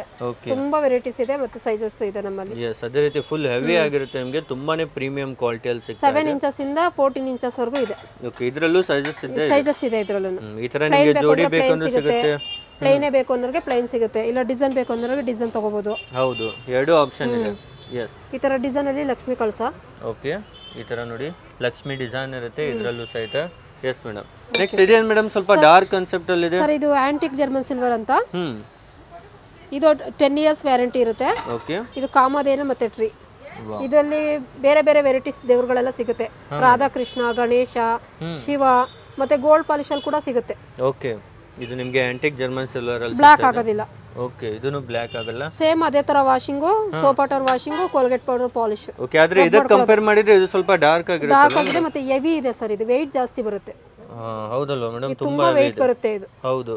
ತುಂಬಾ ವೆರೈಟೀಸ್ ಇದೆ, ಮತ್ತೆ ಸೈಜಸ್ ಇದೆ ನಮ್ಮಲ್ಲಿ. ಯಸ್, ಅದೇ ರೀತಿ ಫುಲ್ ಹೆವಿ ಆಗಿರುತ್ತೆ ನಿಮಗೆ, ತುಂಬಾನೇ ಪ್ರೀಮಿಯಂ ಕ್ವಾಲಿಟಿಯಲ್ಲಿ ಸಿಗುತ್ತೆ. 7 ಇಂಚಸ್ ಇಂದ 14 ಇಂಚಸ್ ವರೆಗೂ ಇದೆ. ಓಕೆ, ಇದರಲ್ಲೂ ಸೈಜಸ್ ಇದೆ ಇದರಲ್ಲೂ. ಈ ತರ ನಿಮಗೆ ಜೋಡಿ ಬೇಕಂದ್ರೆ ಸಿಗುತ್ತೆ. ಪ್ಲೈನ್ ಬೇಕು ಅಂದ್ರೆ ಪ್ಲೈನ್ ಸಿಗುತ್ತೆ, ಇಲ್ಲ ಡಿಸೈನ್ ಬೇಕು ಅಂದ್ರೆ ಡಿಸೈನ್ ತಗೋಬಹುದು. ಹೌದು, ಎರಡು ಆಪ್ಷನ್ ಇದೆ. ಯಸ್, ಈ ತರ ಡಿಸೈನ್ ಅಲ್ಲಿ ಲಕ್ಷ್ಮಿ ಕಳಸ. ಓಕೆ, ಈ ತರ ನೋಡಿ ಲಕ್ಷ್ಮಿ ಡಿಸೈನ್ ಇರುತ್ತೆ ಇದರಲ್ಲೂ ಸಹಿತ. ಎಸ್ ಮೇಡಮ್, ನೆಕ್ಸ್ಟ್ ಇದೇನು ಮೇಡಮ್ ಸ್ವಲ್ಪ ಡಾರ್ಕ್ ಕಾನ್ಸೆಪ್ಟ್ ಅಲ್ಲಿ ಇದೆ ಸರ್. ಇದು ಆಂಟಿಕ್ ಜರ್ಮನ್ ಸಿಲ್ವರ್ ಅಂತ. ಇದು 10 ಇಯರ್ಸ್ ವ್ಯಾರಂಟಿ ಇರುತ್ತೆ. ಓಕೆ, ಇದು ಕಾಮಧೇನು ಮತ್ತೆ ಟ್ರೀ. ಇದರಲ್ಲಿ ಬೇರೆ ಬೇರೆ ವೆರೈಟೀಸ್ ದೇವರುಗಳೆಲ್ಲ ಸಿಗುತ್ತೆ. ರಾಧಾಕೃಷ್ಣ, ಗಣೇಶ, ಶಿವ, ಮತ್ತೆ ಗೋಲ್ಡ್ ಪಾಲಿಶ್ ಅಲ್ಲಿ ಕೂಡ ಸಿಗುತ್ತೆ. ಓಕೆ, ಇದು ನಿಮಗೆ ಆಂಟಿಕ್ ಜರ್ಮನ್ ಸಿಲ್ವರ್ ಅಲ್ಲಿ ಬ್ಲಾಕ್ ಆಗೋದಿಲ್ಲ. ಓಕೆ, ಇದನ್ನು ಬ್ಲಾಕ್ ಆಗಲ್ಲ. ಸೇಮ್ ಅದೇ ತರ washing, soap water washing, Colgate powder polish. Okay, ಆದ್ರೆ ಇದಕ್ಕೆ ಕಂಪೇರ್ ಮಾಡಿದ್ರೆ ಇದು ಸ್ವಲ್ಪ ಡಾರ್ಕ್ ಆಗಿರುತ್ತೆ. ಡಾರ್ಕ್ ಆಗಿದೆ ಮತ್ತೆ ಹೆವಿ ಇದೆ ಸರ್, ಇದು weight ಜಾಸ್ತಿ ಬರುತ್ತೆ. ಹೌದಲ್ವಾ ಮೇಡಮ್? ತುಂಬಾ weight ಬರುತ್ತೆ ಇದು. ಹೌದು,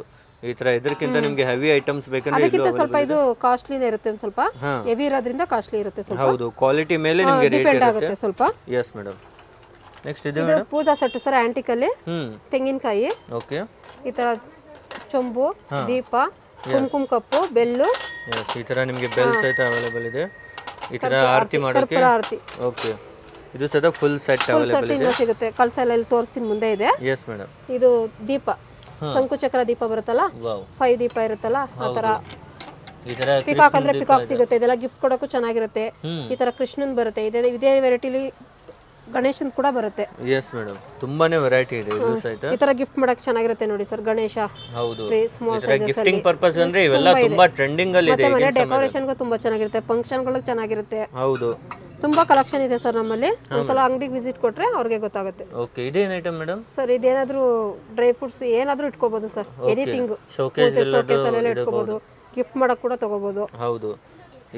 ಈ ತರ ಇದಕ್ಕಿಂತ ನಿಮಗೆ ಹೆವಿ ಐಟಮ್ಸ್ ಬೇಕಂದ್ರೆ ಅದಕ್ಕಿಂತ ಸ್ವಲ್ಪ ಇದು ಕಾಸ್ಟ್ಲಿನೇ ಇರುತ್ತೆ, ಒಂದು ಸ್ವಲ್ಪ ಹೆವಿ ಇರೋದ್ರಿಂದ ಕಾಸ್ಟ್ಲಿ ಇರುತ್ತೆ ಸ್ವಲ್ಪ. ಹೌದು, ಕ್ವಾಲಿಟಿ ಮೇಲೆ ನಿಮಗೆ ರೇಟ್ ಡಿಪೆಂಡ್ ಆಗುತ್ತೆ ಸ್ವಲ್ಪ. Yes madam. ನೆಕ್ಸ್ಟ್ ಇದು ಇದು ಪೂಜಾ ಸೆಟ್ ಸರ್, ಆಂಟಿಕ್ ಅಲ್ಲಿ ತೆಂಗಿನಕಾಯಿ, ಓಕೆ, ಈ ತರ ಚೊಂಬು, ದೀಪ, ಕುಂಕುಮ ಕಪ್ಪು, ಬೆಲ್ಲು, ಈ ತರ ನಿಮಗೆ ಬೆಲ್ ಸಹಿತ ಅವೈಲೇಬಲ್ ಇದೆ. ಈ ತರ ಆರತಿ ಮಾಡೋಕೆ. ಆರತಿ. ಓಕೆ, ಇದು ಸಹಿತ ಫುಲ್ ಸೆಟ್ ಅವೈಲೇಬಲ್ ಇದೆ. ಇನ್ನೂ ಸಿಗುತ್ತೆ, ಕಳಸ ಎಲ್ಲ ತೋರಿಸ್ತೀನಿ ಮುಂದೆ ಇದೆ. Yes madam. ಇದು ದೀಪ, ಶಂಕು ಚಕ್ರ ದೀಪ ಬರುತ್ತಲ್ಲ, ವಾವ್, 5 ದೀಪ ಇರುತ್ತಲ್ಲ ಆ ತರ. ಈ ತರ ಪಿಕಾಕ್ ಅಂದ್ರೆ ಪಿಕಾಕ್ ಸಿಗುತ್ತೆ, ಇದೆಲ್ಲ ಗಿಫ್ಟ್ ಕೊಡೋಕ್ಕೂ ಚೆನ್ನಾಗಿರುತ್ತೆ. ಈ ತರ ಕೃಷ್ಣನ್ ಬರುತ್ತೆ, ಇದೇ ವೆರೈಟಿಲಿ ಗಣೇಶನ್ ಕೂಡ ಬರುತ್ತೆ. ಎಸ್ ಮೇಡಮ್, ತುಂಬಾನೇ ವೆರೈಟಿ ಇದೆ ಇದು ಸಹಿತ. ಈ ತರ ಗಿಫ್ಟ್ ಮಾಡಕ್ ಚೆನ್ನಾಗಿರುತ್ತೆ ನೋಡಿ ಸರ್, ಗಣೇಶ. ಹೌದು, ಸ್ಮಾಲ್ ಈ ತರ ಗಿಫ್ಟಿಂಗ್ ಪರ್ಪಸ್ ಅಂದ್ರೆ ಇವೆಲ್ಲ ತುಂಬಾ ಟ್ರೆಂಡಿಂಗ್ ಅಲ್ಲಿ ಇದೆ. ಮತ್ತೆ ಮನೆ ಡೆಕೋರೇಷನ್ ಗೂ ತುಂಬಾ ಚೆನ್ನಾಗಿರುತ್ತೆ, ಫಂಕ್ಷನ್ ಗಳಿಗೆ ಚೆನ್ನಾಗಿರುತ್ತೆ. ಹೌದು, ತುಂಬಾ ಕಲೆಕ್ಷನ್ ಇದೆ ಸರ್ ನಮ್ಮಲ್ಲಿ. ಒಂದ್ಸಲ ಅಂಗಡಿಗೆ ವಿಸಿಟ್ ಕೊಟ್ರೆ ಅವ್ರಿಗೆ ಗೊತ್ತಾಗುತ್ತೆ. ಓಕೆ, ಇದೇನ್ ಐಟಮ್ ಮೇಡಮ್? ಸರ್ ಇದೇನಾದ್ರೂ ಡ್ರೈ ಫ್ರೂಟ್ಸ್ ಏನಾದ್ರೂ ಇಟ್ಕೋಬಹುದು ಸರ್, ಎನಿಥಿಂಗ್. ಶೋಕೇಸ್ ಎಲ್ಲ ಇಟ್ಕೋಬಹುದು, ಗಿಫ್ಟ್ ಮಾಡಕ್ ಕೂಡ ತಗೋಬಹುದು. ಹೌದು,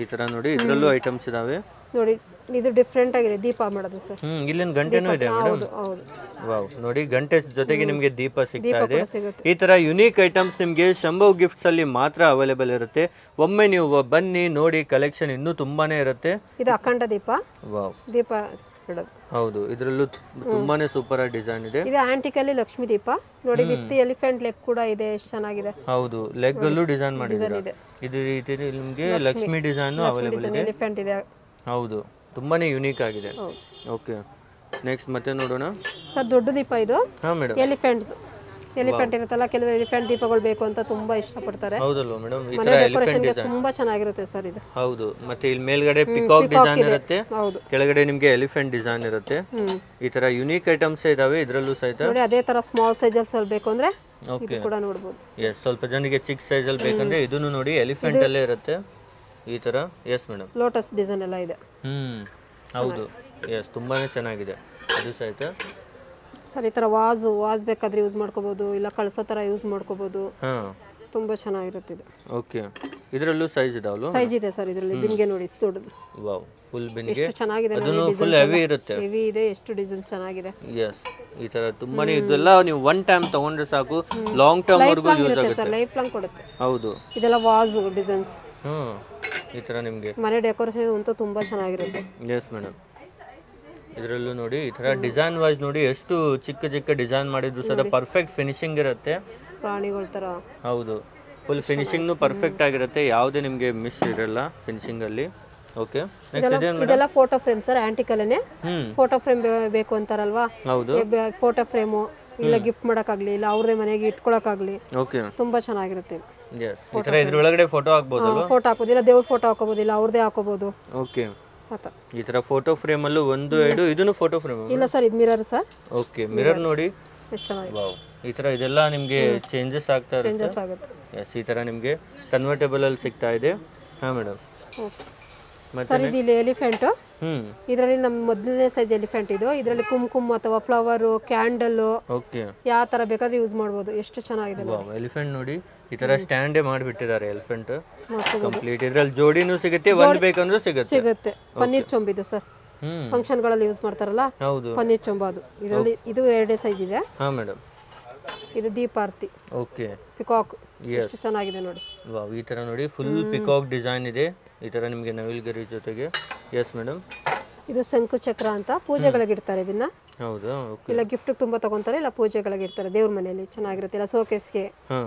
ಈ ತರ ನೋಡಿ, ಇದ್ರಲ್ಲೂ ಐಟಮ್ಸ್ ಇದಾವೆ ನೋಡಿ. ಇದು ಡಿಫ್ರೆಂಟ್ ಆಗಿದೆ, ದೀಪ ಮಾಡೋದು ಸರ್. ಇಲ್ಲಿನ ಗಂಟೆನೂ ಇದೆ ಮೇಡಮ್. ಹೌದು ಹೌದು. ವಾವ್, ನೋಡಿ ಗಂಟೆ ಜೊತೆಗೆ ನಿಮಗೆ ದೀಪ ಸಿಗ್ತಾ ಇದೆ. ಸಿಗುತ್ತೆ. ಈ ತರ ಯುನೀಕ್ ಐಟಮ್ಸ್ ನಿಮಗೆ ಶಂಭವ್ ಗಿಫ್ಟ್ಸ್ ಅಲ್ಲಿ ಮಾತ್ರ ಅವೈಲೇಬಲ್ ಇರುತ್ತೆ. ಒಮ್ಮೆ ನೀವು ಬನ್ನಿ ನೋಡಿ, ಕಲೆಕ್ಷನ್ ಇನ್ನೂ ತುಂಬಾನೇ ಇರುತ್ತೆ. ಇದು ಅಖಂಡ ದೀಪ. ವಾವ್, ದೀಪ ಇಡೋದು. ಹೌದು, ಇದರಲ್ಲೂ ತುಂಬಾನೇ ಸೂಪರ್ ಆಗಿ ಡಿಸೈನ್ ಇದೆ. ಇದು ಆಂಟಿಕ್ ಅಲ್ಲಿ ಲಕ್ಷ್ಮಿ ದೀಪ ನೋಡಿ, ವಿತ್ ಎಲಿಫೆಂಟ್ ಲೆಗ್ ಕೂಡ ಇದೆ, ಎಷ್ಟು ಚೆನ್ನಾಗಿದೆ. ಹೌದು, ಲೆಗ್ ಅಲ್ಲೂ ಡಿಸೈನ್ ಮಾಡಿದ್ದಾರೆ. ಇದು ರೀತಿ ನಿಮಗೆ ಲಕ್ಷ್ಮಿ ಡಿಸೈನ್ ಅವೈಲೇಬಲ್ ಇದೆ. ಎಲಿಫೆಂಟ್ ಇದೆ. ಹೌದು, ತುಂಬಾನೇ ಯುನೀಕ್ ಆಗಿದೆ. ಓಕೆ, ನೆಕ್ಸ್ಟ್ ಮತ್ತೆ ನೋಡೋಣ ಸರ್. ದೊಡ್ಡ ದೀಪ ಇದು. ಹಾ ಮೇಡಮ್. ಎಲಿಫೆಂಟ್ ಇರುತ್ತಲ್ಲ, ಕೆಲವರು ಎಲಿಫೆಂಟ್ ದೀಪಗಳು ಬೇಕು ಅಂತ ತುಂಬಾ ಇಷ್ಟಪಡ್ತಾರೆ. ಹೌದಲ್ವಾ ಮೇಡಮ್? ಈ ಮನೆ ತರ ಡೆಕೋರೇಷನ್ಗೆ ತುಂಬಾ ಚೆನ್ನಾಗಿರುತ್ತೆ ಸರ್ ಇದು. ಹೌದು, ಮತ್ತೆ ಇಲ್ಲಿ ಮೇಲ್ಗಡೆ ಪಿಕಾಕ್ ಡಿಸೈನ್ ಇರುತ್ತೆ, ಹೌದು. ಕೆಳಗಡೆ ನಿಮಗೆ ಎಲಿಫೆಂಟ್ ಡಿಸೈನ್ ಇರುತ್ತೆ. ಈ ತರ ಯುನೀಕ್ ಐಟಮ್ಸ್ ಇದಾವೆ ಇದರಲ್ಲೂ ಸಹಿತ. ನೋಡಿ ಅದೇ ತರ ಸ್ಮಾಲ್ ಸೈಜಸ್ ಅಲ್ಲಿ ಬೇಕು ಅಂದ್ರೆ ಇದು ಕೂಡ ನೋಡಬಹುದು. ಎಸ್, ಸ್ವಲ್ಪ ಜನರಿಗೆ ಚಿಕ್ಕ ಸೈಜ್ ಅಲ್ಲಿ ಬೇಕಂದ್ರೆ ಇದನ್ನು ನೋಡಿ, ಎಲಿಫೆಂಟ್ ಅಲ್ಲೇ ಇರುತ್ತೆ ಈ ತರ. Yes madam. ಲೋಟಸ್ ಡಿಸೈನ್ ಎಲ್ಲ ಇದೆ. ಹೌದು, ಎಸ್, ತುಂಬಾನೇ ಚೆನ್ನಾಗಿದೆ ಇದು ಸಹಿತ. ಸರ್ ಈ ತರ ವಾಸ್ ಬೇಕಾದ್ರೆ ಯೂಸ್ ಮಾಡ್ಕೋಬಹುದು, ಇಲ್ಲ ಕಳಸ ತರ ಯೂಸ್ ಮಾಡ್ಕೋಬಹುದು. ತುಂಬಾ ಚೆನ್ನಾಗಿರುತ್ತೆ ಇದು. ಓಕೆ, ಇದರಲ್ಲೂ ಸೈಜ್ ಇದಾವಲ್ಲ? ಸೈಜ್ ಇದೆ ಸರ್ ಇದರಲ್ಲಿ. ಬಿನ್ಗೆ ನೋಡಿ ದೊಡ್ಡದು. ವಾವ್, ಫುಲ್ ಬಿನ್ಗೆ. ಎಷ್ಟು ಚೆನ್ನಾಗಿದೆ ನೋಡಿ, ಅದನ್ನು ಫುಲ್ ಹೆವಿ ಇರುತ್ತೆ. ಹೆವಿ ಇದೆ, ಎಷ್ಟು ಡಿಸೈನ್ ಚೆನ್ನಾಗಿದೆ. ಎಸ್, ಈ ತರ ತುಂಬಾನೇ ಇದೆಲ್ಲ ನೀವು ಒನ್ ಟೈಮ್ ತಗೊಂಡ್ರೆ ಸಾಕು, ಲಾಂಗ್ ಟರ್ಮ್ ವರೆಗೂ ಯೂಸ್ ಆಗುತ್ತೆ ಸರ್, ಲೈಫ್ ಲಾಂಗ್ ಕೊಡುತ್ತೆ. ಹೌದು, ಇದೆಲ್ಲ ವಾಸ್ ಡಿಸೈನ್ಸ್. ಈ ತರ ನಿಮಗೆ ಮನೆ ಡೆಕೋರೇಷನ್ ಅಂತೂ ತುಂಬಾ ಚೆನ್ನಾಗಿರುತ್ತೆ. Yes madam. ಇದರಲ್ಲೂ ನೋಡಿ, ಈ ತರ ಡಿಸೈನ್ ವೈಸ್ ನೋಡಿ, ಎಷ್ಟು ಚಿಕ್ಕ ಚಿಕ್ಕ ಡಿಸೈನ್ ಮಾಡಿದ್ರು ಸಹ ಪರ್ಫೆಕ್ಟ್ ಫಿನಿಶಿಂಗ್ ಇರುತ್ತೆ. ಪ್ರಾಣಿಗಳ ತರ. ಹೌದು, ಫುಲ್ ಫಿನಿಶಿಂಗ್ನು ಪರ್ಫೆಕ್ಟ್ ಆಗಿರುತ್ತೆ, ಯಾವುದೇ ನಿಮಗೆ ಮಿಸ್ ಇರಲ್ಲ ಫಿನಿಶಿಂಗ್ ಅಲ್ಲಿ. ಓಕೆ, ಇದೆಲ್ಲ ಫೋಟೋ ಫ್ರೇಮ್ ಸರ್, ಆಂಟಿಕ್ ಅಲ್ಲೇನೆ. ಫೋಟೋ ಫ್ರೇಮ್ ಬೇಕು ಅಂತಾರಲ್ವಾ? ಹೌದು, ಫೋಟೋ ಫ್ರೇಮು ಇಲ್ಲ ಗಿಫ್ಟ್ ಮಾಡಕ್ಕಾಗ್ಲಿ, ಇಲ್ಲ ಅವ್ರದೇ ಮನೆಗೆ ಇಟ್ಕೊಳಕ್ಕಾಗ್ಲಿ, ಓಕೆ, ತುಂಬಾ ಚೆನ್ನಾಗಿರುತ್ತೆ. ಎಸ್, ಈ ತರ ಇದ್ರೊಳಗಡೆ ಫೋಟೋ ಹಾಕಬಹುದಲ್ವಾ? ಫೋಟೋ ಹಾಕೋದು, ಇಲ್ಲ ದೇವ್ರ ಫೋಟೋ ಹಾಕೋಬಹುದು, ಇಲ್ಲ ಅವ್ರದೇ ಹಾಕೋಬಹುದು. ಓಕೆ, ಈ ತರ ಫೋಟೋ ಫ್ರೇಮ್ ಅಲ್ಲೂ ಒಂದು ಇದನ್ನು ಫೋಟೋ ಫ್ರೇಮ್ ಇಲ್ಲ ಸರ್, ಇದು ಮಿರರ್ ಸರ್. ಓಕೆ, ಮಿರರ್ ನೋಡಿ ಎಷ್ಟು ಚೆನ್ನಾಗಿದೆ. ವಾವ್, ಈ ತರ ಇದೆಲ್ಲ ನಿಮಗೆ ಚೇಂಜಸ್ ಆಗ್ತಾ ಆಗುತ್ತೆ. ಎಸ್, ಈ ತರ ನಿಮಗೆ ಕನ್ವರ್ಟೇಬಲ್ ಅಲ್ಲಿ ಸಿಗ್ತಾ ಇದೆ. ಹಾ ಮೇಡಮ್. ಸರ್ ಇದು ಇಲ್ಲಿ ಎಲಿಫೆಂಟ್. ಇದರಲ್ಲಿ ನಮ್ಮ ಮೊದಲನೇ ಸೈಜ್ ಎಲಿಫೆಂಟ್ ಇದು. ಇದರಲ್ಲಿ ಕುಂಕುಮ ಅಥವಾ ಫ್ಲವರ್, ಕ್ಯಾಂಡಲ್, ಓಕೆ, ಯಾವ ತರ ಬೇಕಾದ್ರೆ ಯೂಸ್ ಮಾಡಬಹುದು. ಎಷ್ಟು ಚೆನ್ನಾಗಿದೆ. ಎಲಿಫೆಂಟ್ ನೋಡಿ, ಈ ತರ ಸ್ಟ್ಯಾಂಡೇ ಮಾಡಿಬಿಟ್ಟಿದ್ದಾರೆ ಎಲಿಫೆಂಟ್ ಕಂಪ್ಲೀಟ್. ಇದ್ರಲ್ಲಿ ಜೋಡಿನೂ ಸಿಗುತ್ತೆ, ಒಂದು ಬೇಕಂದ್ರೂ ಸಿಗುತ್ತೆ. ಪನ್ನೀರ್ ಚೊಂಬಿದು ಸರ್, ಫಂಕ್ಷನ್ ಗಳಲ್ಲಿ ಯೂಸ್ ಮಾಡ್ತಾರಲ್ಲ, ಹೌದು, ಪನ್ನೀರ್ ಚೊಂಬ ಅದು. ಇದರಲ್ಲಿ ಇದು ಎರಡೇ ಸೈಜ್ ಇದೆ. ಹಾ ಮೇಡಮ್. ಇದು ದೀಪಾರ್ತಿ. ಓಕೆ, ಪಿಕಾಕ್ ಎಷ್ಟು ಚೆನ್ನಾಗಿದೆ ನೋಡಿ. ವಾವ್, ಈ ತರ ನೋಡಿ ಫುಲ್ ಪಿಕಾಕ್ ಡಿಸೈನ್ ಇದೆ ಈ ತರ ನಿಮಗೆ ನವಿಲ್ಗರಿ ಜೊತೆಗೆ. Yes madam. ಇದು ಶಂಕು ಚಕ್ರ ಅಂತ ಪೂಜೆಗಳಿಗೆ ಇಡ್ತಾರೆ ಇದನ್ನ. ಹೌದಾ? ಓಕೆ, ಇಲ್ಲ ಗಿಫ್ಟ್ ತುಂಬಾ ತಗೊಂತಾರೆ, ಇಲ್ಲ ಪೂಜೆಗಳಿಗೆ ಇಡ್ತಾರೆ, ದೇವ್ರ ಮನೆಯಲ್ಲಿ ಚೆನ್ನಾಗಿರುತ್ತೆ, ಇಲ್ಲ ಶೋಕೇಸ್ಗೆ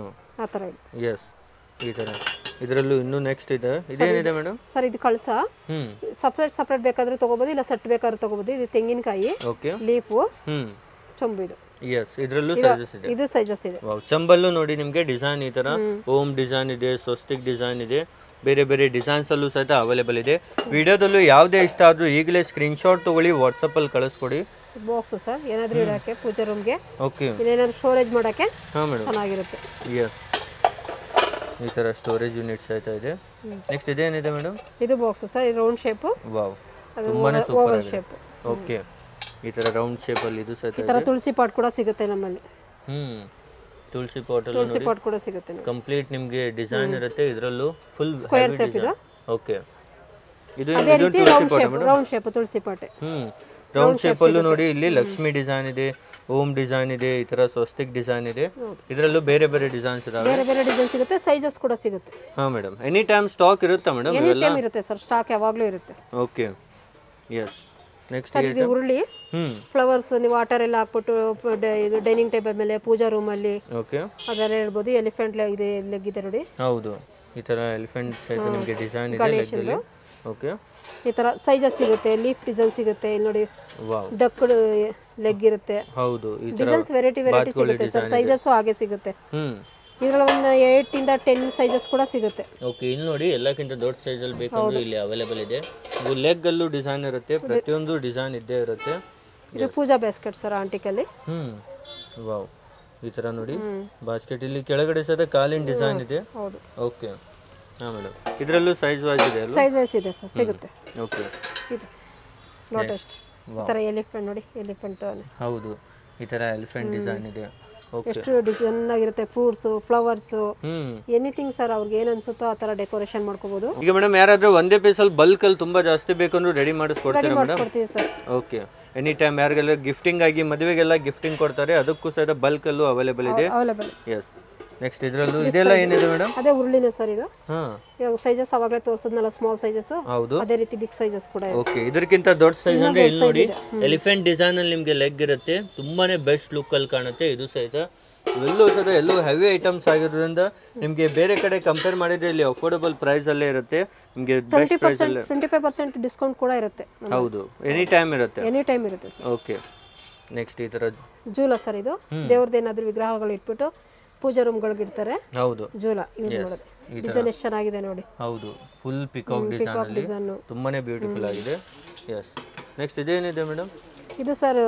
ಆ ತರ. ಎಸ್, ಈ ತರ ಇದರಲ್ಲೂ ಇನ್ನೂ ನೆಕ್ಸ್ಟ್ ಇದೆ. ಇದೇನಿದೆ ಮೇಡಮ್? ಸರ್ ಇದು ಕಳಸ. ಸಪ್ರೇಟ್ ಬೇಕಾದ್ರೂ ತಗೋಬಹುದು, ಇಲ್ಲ ಸೆಟ್ ಬೇಕಾದ್ರೂ ತಗೋಬಹುದು. ಇದು ತೆಂಗಿನಕಾಯಿ, ಓಕೆ, ಲೀಫು, ಚೊಂಬು. ಇದು ಎಸ್, ಇದರಲ್ಲೂ ಸೈಜಸ್ ಇದೆ. ಇದು ಸೈಜಸ್ ಇದೆ. ವಾವ್, ಚಂಬಲ್ಲು ನೋಡಿ ನಿಮಗೆ ಡಿಸೈನ್ ಈ ತರ ಓಮ್ ಡಿಸೈನ್ ಇದೆ, ಸ್ವಸ್ತಿಕ್ ಡಿಸೈನ್ ಇದೆ, ಬೇರೆ ಬೇರೆ ಡಿಸೈನ್ಸ್ ಅಲ್ಲೂ ಸಹಿತ ಅವೈಲೇಬಲ್ ಇದೆ. ವಿಡಿಯೋದಲ್ಲೂ ಯಾವುದೇ ಇಷ್ಟ ಆದ್ರೂ ಈಗಲೇ ಸ್ಕ್ರೀನ್ ಶಾಟ್ ತಗೊಳ್ಳಿ, ವಾಟ್ಸಪ್ ಅಲ್ಲಿ ಕಳಿಸ್ಕೊಡಿ. ಬಾಕ್ಸ್ ಸರ್, ಏನಾದ್ರೂ ಇಡಕ್ಕೆ ಪೂಜಾ ರೂಮ್ಗೆ, ಓಕೆ, ಏನಾದ್ರೂ ಸ್ಟೋರೇಜ್ ಮಾಡಕ್ಕೆ ಹಾ ಮೇಡಮ್ ಚೆನ್ನಾಗಿರುತ್ತೆ. ಎಸ್, ಈ ತರ ಸ್ಟೋರೇಜ್ ಯೂನಿಟ್ ಸಹಿತ ಇದೆ. ನೆಕ್ಸ್ಟ್ ಇದೇನಿದೆ ಮೇಡಮ್? ಇದು ಬಾಕ್ಸ್ ಸರ್, ಇದು ರೌಂಡ್ ಶೇಪ್. ವಾವ್, ಅದು ತುಂಬಾನೇ ಸೂಪರ್ ಓವಲ್ ಆಗಿದೆ. ಶೇಪ್. ಓಕೆ, ಈ ತರ ರೌಂಡ್ ಶೇಪ್ ಅಲ್ಲಿ ಇದು ಸಹಿತ ಈ ತರ ತುಳಸಿ ಪಾಟ್ ಕೂಡ ಸಿಗುತ್ತೆ ನಮ್ಮಲ್ಲಿ. ತುಳಸಿ ಪಾಟ್ ತುಳಸಿ ಪಾಟ್ ಕೂಡ ಸಿಗುತ್ತೆ ನಿಮ್ಗೆ. ಕಂಪ್ಲೀಟ್ ನಿಮಗೆ ಡಿಸೈನ್ ಇರುತ್ತೆ, ಇದರಲ್ಲೂ ಫುಲ್ ಸ್ಕ್ವೇರ್ ಶೇಪ್ ಇದು. ಓಕೆ, ಇದು ಅದೇ ರೀತಿ ರೌಂಡ್ ಶೇಪ್ ತುಳಸಿ ಪಾಟ್. ರೌಂಡ್ ಶೇಪ್ ಅಲ್ಲೂ ನೋಡಿ ಇಲ್ಲಿ ಲಕ್ಷ್ಮಿ ಡಿಸೈನ್ ಇದೆ, ಓಂ ಡಿಸೈನ್ ಇದೆ, ಈ ತರ ಸ್ವಸ್ತಿಕ್ ಡಿಸೈನ್ ಇದೆ. ಇದರಲ್ಲೂ ಬೇರೆ ಬೇರೆ ಡಿಸೈನ್ಸ್ ಇದಾವೆ, ಬೇರೆ ಬೇರೆ ಡಿಸೈನ್ ಸಿಗುತ್ತೆ, ಸೈಜಸ್ ಕೂಡ ಸಿಗುತ್ತೆ. ಹಾ ಮೇಡಮ್, ಎನಿ ಟೈಮ್ ಸ್ಟಾಕ್ ಇರುತ್ತಾ ಮೇಡಮ್? ಎನಿ ಟೈಮ್ ಇರುತ್ತೆ ಸರ್, ಸ್ಟಾಕ್ ಯಾವಾಗಲೂ ಇರುತ್ತೆ. Okay, S. ನೆಕ್ಸ್ಟ್ ಸರ್ ಇದು ಉರುಳಿ ಫ್ಲವರ್ಸ್ ನೀವು ವಾಟರ್ ಎಲ್ಲ ಹಾಕ್ಬಿಟ್ಟು ಇದು ಡೈನಿಂಗ್ ಟೇಬಲ್ ಮೇಲೆ ಪೂಜಾ ರೂಮ್ ಅಲ್ಲಿ ಓಕೆ ಅದೆಲ್ಲ ಹೇಳ್ಬೋದು. ಎಲಿಫೆಂಟ್ ಇದೆ ಲೆಗ್ ಇದೆ ನೋಡಿ. ಹೌದು, ಈ ತರ ಎಲಿಫೆಂಟ್ ಸೈಜ್ ನಿಮಗೆ ಡಿಸೈನ್ ಇದೆ ಲೆಗ್ಗಲ್ಲಿ. ಓಕೆ, ಈ ತರ ಸೈಜಸ್ ಸಿಗುತ್ತೆ, ಲೀಫ್ ಡಿಸೈನ್ ಸಿಗುತ್ತೆ. ಇಲ್ಲಿ ನೋಡಿ ವಾವ್, ಡಕ್ ಲೆಗ್ ಇರುತ್ತೆ. ಹೌದು, ಈ ತರ ಡಿಸೈನ್ಸ್ ವೆರೈಟಿ ಸಿಗುತ್ತೆ ಸರ್. ಸೈಜಸ್ ಹಾಗೆ ಸಿಗುತ್ತೆ. ಇದರಲ್ಲಿ ಒಂದು 8 ಇಂದ 10 ಸೈಜಸ್ ಕೂಡ ಸಿಗುತ್ತೆ. ಓಕೆ, ಇಲ್ಲಿ ನೋಡಿ ಎಲ್ಲಕ್ಕಿಂತ ದೊಡ್ಡ ಸೈಜ್ ಅಲ್ಲಿ ಬೇಕಂದ್ರೆ ಇಲ್ಲಿ ಅವೈಲೇಬಲ್ ಇದೆ. ಇದು ಲೆಗ್ ಅಲ್ಲೂ ಡಿಸೈನ್ ಇರುತ್ತೆ, ಪ್ರತಿಯೊಂದು ಡಿಸೈನ್ ಇದ್ದೇ ಇರುತ್ತೆ. ಇದು ಪೂಜಾ ಬಾಸ್ಕೆಟ್ ಸರ್ ಆಂಟಿಕಲ್ಲಿ. ವಾವ್, ಈ ತರ ನೋಡಿ ಬಾಸ್ಕೆಟ್. ಇಲ್ಲಿ ಕೆಳಗಡೆ ಸಹ ಕಾಲಿನ ಡಿಸೈನ್ ಇದೆ. ಹೌದು, ಓಕೆ. ಹಾ ಮೇಡಮ್, ಇದರಲ್ಲೂ ಸೈಜ್ ವೈಸ್ ಇದೆ ಅಲ್ವಾ? ಸೈಜ್ ವೈಸ್ ಇದೆ ಸರ್, ಸಿಗುತ್ತೆ. ಓಕೆ, ಇದು ಲೋಟಸ್ ಈ ತರ ಎಲಿಫೆಂಟ್ ನೋಡಿ, ಎಲಿಫೆಂಟ್. ಹೌದು, ಈ ತರ ಎಲಿಫೆಂಟ್ ಡಿಸೈನ್ ಇದೆ. ಓಕೆ, ಎಷ್ಟು ಡಿಸೈನ್ ಆಗಿರುತ್ತೆ, ಫ್ರೂಟ್ಸ್, ಫ್ಲವರ್ಸ್, ಎನಿಥಿಂಗ್ ಸರ್ ಅವ್ರಿಗೆ ಏನ್ ಅನ್ಸುತ್ತೋ ಆ ತರ ಡೆಕೋರೇಷನ್ ಮಾಡ್ಕೋಬಹುದು. ಈಗ ಮೇಡಮ್ ಯಾರಾದ್ರೂ ಒಂದೇ ಪೀಸ್ ಅಲ್ಲಿ ಬಲ್ಕ್ ಅಲ್ಲಿ ತುಂಬಾ ಜಾಸ್ತಿ ಬೇಕಂದ್ರೂ ರೆಡಿ ಮಾಡಿಸ್ಕೊಡ್ತೀರಾ ಮೇಡಮ್? ಮಾಡ್ಕೊಡ್ತೀವಿ ಸರ್. ಓಕೆ, ಎನಿ ಟೈಮ್ ಯಾರಿಗೆಲ್ಲ ಗಿಫ್ಟಿಂಗ್ ಆಗಿ ಮದುವೆಗೆಲ್ಲ ಗಿಫ್ಟಿಂಗ್ ಕೊಡ್ತಾರೆ, ಅದಕ್ಕೂ ಸಹ ಬಲ್ಕ್ ಅಲ್ಲೂ ಅವೈಲೇಬಲ್ ಇದೆ. ಅವೈಲೇಬಲ್. ಎಸ್. ನೆಕ್ಸ್ಟ್ ಇದರಲ್ಲೂ ಇದೆಲ್ಲ ಏನಿದೆ ಮೇಡಮ್? ಅದೇ ಉರುಳಿನೇ ಸರ್ ಇದು. ಹಾ, ಇವಾಗ ಸೈಜಸ್ ಅವಾಗಲೇ ತೋರಿಸಿದ್ನಲ್ಲ, ಸ್ಮಾಲ್ ಸೈಜಸ್. ಹೌದು, ಅದೇ ರೀತಿ ಬಿಗ್ ಸೈಜಸ್ ಕೂಡ ಇದೆ. ಓಕೆ, ಇದಕ್ಕಿಂತ ದೊಡ್ಡ ಸೈಜ್ ಅಂದ್ರೆ ಇಲ್ಲಿ ನೋಡಿ ಎಲಿಫೆಂಟ್ ಡಿಸೈನ್ ಅಲ್ಲಿ ನಿಮಗೆ ಲೆಗ್ ಇರುತ್ತೆ, ತುಂಬಾನೇ ಬೆಸ್ಟ್ ಲುಕ್ ಅಲ್ಲಿ ಕಾಣುತ್ತೆ. ಇದು ಸಹಿತ ಇವೆಲ್ಲೂ ಸಹ ಎಲ್ಲೂ ಹೆವಿ ಐಟಮ್ಸ್ ಆಗಿರೋದ್ರಿಂದ ನಿಮಗೆ ಬೇರೆ ಕಡೆ ಕಂಪೇರ್ ಮಾಡಿದ್ರೆ ಇಲ್ಲಿ ಅಫೋರ್ಡಬಲ್ ಪ್ರೈಸ್ ಅಲ್ಲೇ ಇರುತ್ತೆ ನಿಮಗೆ. ಬೆಸ್ಟ್ ಪ್ರೈಸ್ ಅಲ್ಲೇ 25% ಡಿಸ್ಕೌಂಟ್ ಕೂಡ ಇರುತ್ತೆ. ಹೌದು, ಎನಿ ಟೈಮ್ ಇರುತ್ತೆ. ಎನಿ ಟೈಮ್ ಇರುತ್ತೆ ಸರ್. ಓಕೆ, ನೆಕ್ಸ್ಟ್ ಈ ತರ ಜೂಲ ಸರ್. ಇದು ದೇವ್ರದ್ದೇನಾದ್ರೂ ವಿಗ್ರಹಗಳು ಇಟ್ಬಿಟ್ಟು ಪೂಜಾ ರೂಮ್ಗಳಿಗೆ ಇಡ್ತಾರೆ. ಹೌದು, ಜೂಲ ಯೂಸ್ ಮಾಡೋದು. ಡಿಸೈನ್ ಎಷ್ಟು ಚೆನ್ನಾಗಿದೆ ನೋಡಿ. ಹೌದು, ಫುಲ್ ಪಿಕಾಕ್ ಡಿಸೈನ್ ಅಲ್ಲಿ ತುಂಬಾನೇ ಬ್ಯೂಟಿಫುಲ್ ಆಗಿದೆ. ಎಸ್. ನೆಕ್ಸ್ಟ್ ಇದೇನಿದೆ ಮೇಡಮ್? ಇದು ಸರ್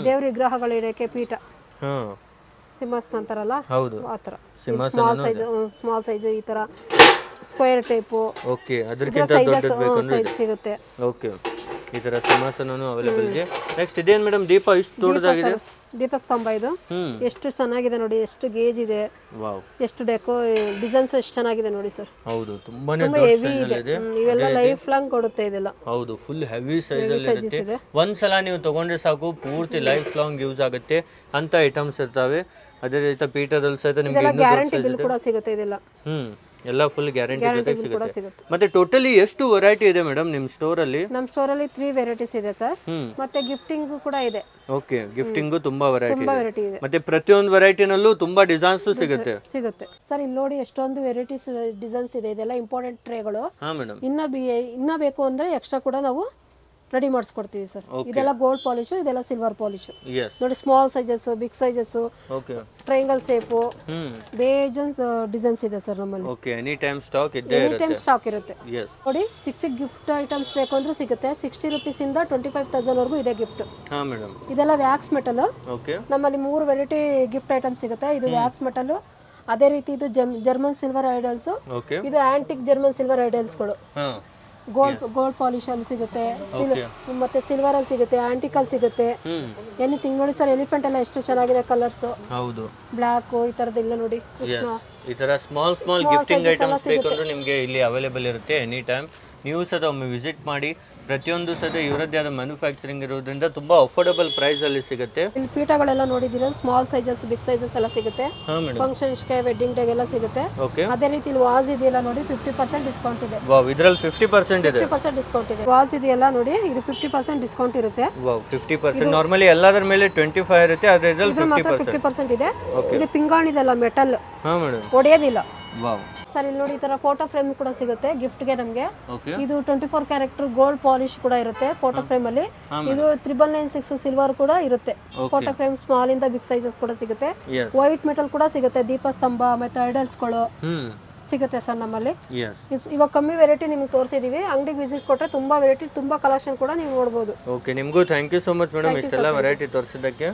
ದೇವ್ರ ವಿಗ್ರಹಗಳು ಇಡಕ್ಕೆ ಪೀಠ, ಹಾ, ಸಿಂಹಾಸನ ಅಂತಾರಲ್ಲ, ಹೌದು ಆ ಥರ. ಸ್ಮಾಲ್ ಸೈಜ್ ಈ ತರ ಸ್ಕ್ವೇರ್ ಟೈಪು. ಓಕೆ, ಅದಕ್ಕಿಂತ ದೊಡ್ಡದು ಬೇಕಂದ್ರೆ ಸೈಜ್ ಸಿಗುತ್ತೆ. ಓಕೆ, ಈ ತರ ಸಿಂಹಾಸನನು ಅವೈಲೇಬಲ್ ಇದೆ. ನೆಕ್ಸ್ಟ್ ಇದೇನು ಮೇಡಮ್? ದೀಪ ಇಷ್ಟು ದೊಡ್ಡದಾಗಿದೆ. ದೀಪಸ್ತಂಭ ಇದು ಎಷ್ಟು ಚೆನ್ನಾಗಿದೆ ನೋಡಿ, ಎಷ್ಟು ಗೇಜ್ ಇದೆ, ವಾವ್, ಎಷ್ಟು ಡಿಸೈನ್ಸ್ ಎಷ್ಟು ಚೆನ್ನಾಗಿದೆ ನೋಡಿ ಸರ್. ಹೌದು, ತುಂಬಾನೇ ಹೆವಿ ಇದೆ. ಇವೆಲ್ಲ ಲೈಫ್ ಲಾಂಗ್ ಕೊಡುತ್ತೆ ಇದೆಲ್ಲ. ಹೌದು, ಫುಲ್ ಹೆವಿ ಸೈಜ್ ಅಲ್ಲಿ ಇರುತ್ತೆ. ಒಂದ್ಸಲ ನೀವು ತಗೊಂಡ್ರೆ ಸಾಕು, ಪೂರ್ತಿ ಲೈಫ್ ಲಾಂಗ್ ಯೂಸ್ ಆಗುತ್ತೆ ಅಂತ ಐಟಮ್ಸ್ ಇರ್ತಾವೆ. ಅದೇ ರೀತಿ ಪೀಠದಲ್ಲಿ ಸಹಿತ ನಿಮಗೆ ಗ್ಯಾರಂಟಿ ಬಿಲ್ ಕೂಡ ಸಿಗುತ್ತೆ ಇದೆಲ್ಲ. ಎಲ್ಲ ಫುಲ್ ಗ್ಯಾರಂಟಿ ಜೊತೆ ಸಿಗುತ್ತೆ. ಮತ್ತೆ ಟೋಟಲಿ ಎಷ್ಟು ವೆರೈಟಿ ಇದೆ ಮೇಡಮ್ ನಿಮ್ಮ ಸ್ಟೋರ್ ಅಲ್ಲಿ? ನಮ್ಮ ಸ್ಟೋರ್ ಅಲ್ಲಿ 3 ವೆರೈಟೀಸ್ ಇದೆ ಸರ್. ಮತ್ತೆ ಗಿಫ್ಟಿಂಗ್ ಕೂಡ ಇದೆ. ಓಕೆ, ಗಿಫ್ಟಿಂಗ್ ತುಂಬಾ ವೆರೈಟಿ ಇದೆ. ಮತ್ತೆ ಪ್ರತಿಯೊಂದು ವೆರೈಟಿನಲ್ಲೂ ತುಂಬಾ ಡಿಸೈನ್ಸ್ ಸಿಗುತ್ತೆ ಸರ್. ಇಲ್ಲಿ ನೋಡಿ ಎಷ್ಟೊಂದು ವೆರೈಟೀಸ್ ಡಿಸೈನ್ಸ್ ಇದೆ. ಇದೆಲ್ಲ ಇಂಪಾರ್ಟೆಂಟ್ ಟ್ರೇಗಳು. ಹಾ ಮೇಡಮ್, ಇನ್ನ ಬೇಕು ಅಂದ್ರೆ ಎಕ್ಸ್ಟ್ರಾ ಕೂಡ ನಾವು ರೆಡಿ ಮಾಡಿಸ್ಕೊಡ್ತೀವಿ ಸರ್. ಇದೆಲ್ಲ ಗೋಲ್ಡ್ ಪಾಲಿಶ್, ಇದೆಲ್ಲ ಸಿಲ್ವರ್ ಪಾಲಿಶ್ ನೋಡಿ. Small sizes, big sizes, triangle shape, ಬೇಜನ್ಸ್ ಡಿಸೈನ್ಸ್ ಇದೆ ಸರ್ ನಮ್ಮಲ್ಲಿ. ಓಕೆ, ಎನಿ ಟೈಮ್ ಸ್ಟಾಕ್ ಇದೆ, ಎನಿ ಟೈಮ್ ಸ್ಟಾಕ್ ಇರುತ್ತೆ. ನೋಡಿ, ಚಿಕ್ಕ ಗಿಫ್ಟ್ ಐಟಮ್ಸ್ ಬೇಕು ಅಂದ್ರೆ ಸಿಗುತ್ತೆ. 60 ರೂಪೀಸ್ ಇಂದ 25,000 ವರೆಗೂ ಇದೆ ಗಿಫ್ಟ್. ಹಾ ಮೇಡಮ್, ಇದೆಲ್ಲ ವ್ಯಾಕ್ಸ್ ಮೆಟಲ್. ಓಕೆ, ನಮ್ಮಲ್ಲಿ 3 ವೆರೈಟಿ ಗಿಫ್ಟ್ ಐಟಮ್ಸ್ ಸಿಗುತ್ತೆ. ಇದು ವ್ಯಾಕ್ಸ್ ಮೆಟಲ್, ಅದೇ ರೀತಿ ಇದು ಜರ್ಮನ್ ಸಿಲ್ವರ್ ಐಡಲ್ಸ್, ಇದು ಆಂಟಿಕ್ ಜರ್ಮನ್ ಸಿಲ್ವರ್ ಐಡಲ್ಸ್ಗಳು. ಗೋಲ್ಡ್ ಪಾಲಿಶ್ ಅಲ್ಲಿ ಸಿಗುತ್ತೆ, ಮತ್ತೆ ಸಿಲ್ವರ್ ಅಲ್ಲಿ ಸಿಗುತ್ತೆ, ಆಂಟಿಕ್ ಅಲ್ಲಿ ಸಿಗುತ್ತೆ. ಎನಿಥಿಂಗ್ ನೋಡಿ ಸರ್. ಎಲಿಫೆಂಟ್ ಎಲ್ಲ ಎಷ್ಟು ಚೆನ್ನಾಗಿದೆ ಕಲರ್ಸ್. ಹೌದು, ಬ್ಲಾಕ್ ಈ ತರದೆಲ್ಲ ನೋಡಿ. ಈ ತರ ಸ್ಮಾಲ್ ಗಿಫ್ಟಿಂಗ್ ಐಟಮ್ಸ್ ಬೇಕಂದ್ರೆ ನಿಮಗೆ ಇಲ್ಲಿ ಅವೈಲೇಬಲ್ ಇರುತ್ತೆ ಎನಿ ಟೈಮ್. ನೀವು ಸಹ ಒಮ್ಮೆ ವಿಸಿಟ್ ಮಾಡಿ. ಪ್ರತಿಯೊಂದು ಸಹ ಇವರದ್ದೇ ಆದ ಮ್ಯಾನುಫ್ಯಾಕ್ಚರಿಂಗ್ ಇರೋದ್ರಿಂದ ತುಂಬಾ ಅಫೋರ್ಡಬಲ್ ಪ್ರೈಸ್ ಅಲ್ಲಿ ಸಿಗುತ್ತೆ. ಇಲ್ಲಿ ಪೀಠಗಳೆಲ್ಲ ನೋಡಿದಿರ, ಸ್ಮಾಲ್ ಸೈಜಸ್, ಬಿಗ್ ಸೈಜಸ್ ಎಲ್ಲ ಸಿಗುತ್ತೆ. ಫಂಕ್ಷನ್ಸ್ ಗೆ, ವೆಡ್ಡಿಂಗ್ ಡೇ ಎಲ್ಲ ಸಿಗುತ್ತೆ. ಅದೇ ರೀತಿ ಇಲ್ಲಿ ವಾಸ್ ಇದೆಯಲ್ಲ ನೋಡಿ, 50% ಡಿಸ್ಕೌಂಟ್ ಇದೆ. ವಾವ್, ಇದರಲ್ಲಿ 50% ಇದೆ. 50% ಡಿಸ್ಕೌಂಟ್ ಇದೆ. ವಾಸ್ ಇದೆಯಲ್ಲ ನೋಡಿ, ಇದು 50% ಡಿಸ್ಕೌಂಟ್ ಇರುತ್ತೆ. ವಾವ್, 50%. ನಾರ್ಮಲಿ ಎಲ್ಲದರ ಮೇಲೆ 25 ಇರುತ್ತೆ, ಆದ್ರೆ ಇದರಲ್ಲಿ 50% ಇದೆ. ಇದು ಪಿಂಗಾಣಿದೆಲ್ಲ ಮೆಟಲ್, ಹಾ ಮೇಡಮ್, ಒಡೆಯೋದಿಲ್ಲ. ವಾವ್ ಸರ್, ಇಲ್ಲಿ ನೋಡಿ ಈ ತರ ಫೋಟೋ ಫ್ರೇಮ್ ಕೂಡ ಸಿಗುತ್ತೆ ಗಿಫ್ಟ್ ಗೆ ನಮಗೆ. ಇದು 24 ಕ್ಯಾರೆಕ್ಟರ್ ಗೋಲ್ಡ್ ಪಾಲಿಶ್ ಕೂಡ ಇರುತ್ತೆ ಫೋಟೋ ಫ್ರೇಮ್ ಅಲ್ಲಿ. ಇದು 9996 ಸಿಲ್ವರ್ ಕೂಡ ಇರುತ್ತೆ. ಫೋಟೋ ಫ್ರೇಮ್ ಸ್ಮಾಲ್ ಇಂದ ಬಿಗ್ ಸೈಜಸ್ ಕೂಡ ಸಿಗುತ್ತೆ. ವೈಟ್ ಮೆಟಲ್ ಕೂಡ ಸಿಗುತ್ತೆ. ದೀಪಸ್ತಂಭ ಮತ್ತೆ ಐಡಲ್ಸ್ ಗಳು ಸಿಗುತ್ತೆ ಸರ್ ನಮ್ಮಲ್ಲಿ. ಇವಾಗ ಕಮ್ಮಿ ವೆರೈಟಿ ನಿಮ್ಗೆ ತೋರಿಸಿದೀವಿ. ಅಂಗಡಿಗೆ ವಿಸಿಟ್ ಕೊಟ್ರೆ ತುಂಬಾ ವೆರೈಟಿ, ತುಂಬಾ ಕಲೆಕ್ಷನ್ ಕೂಡ ನೀವು ನೋಡಬಹುದು. ಓಕೆ, ನಿಮಗೂ thank you so much madam ಇಷ್ಟೆಲ್ಲ ವೆರೈಟಿ ತೋರಿಸಿದ್ದಕ್ಕೆ.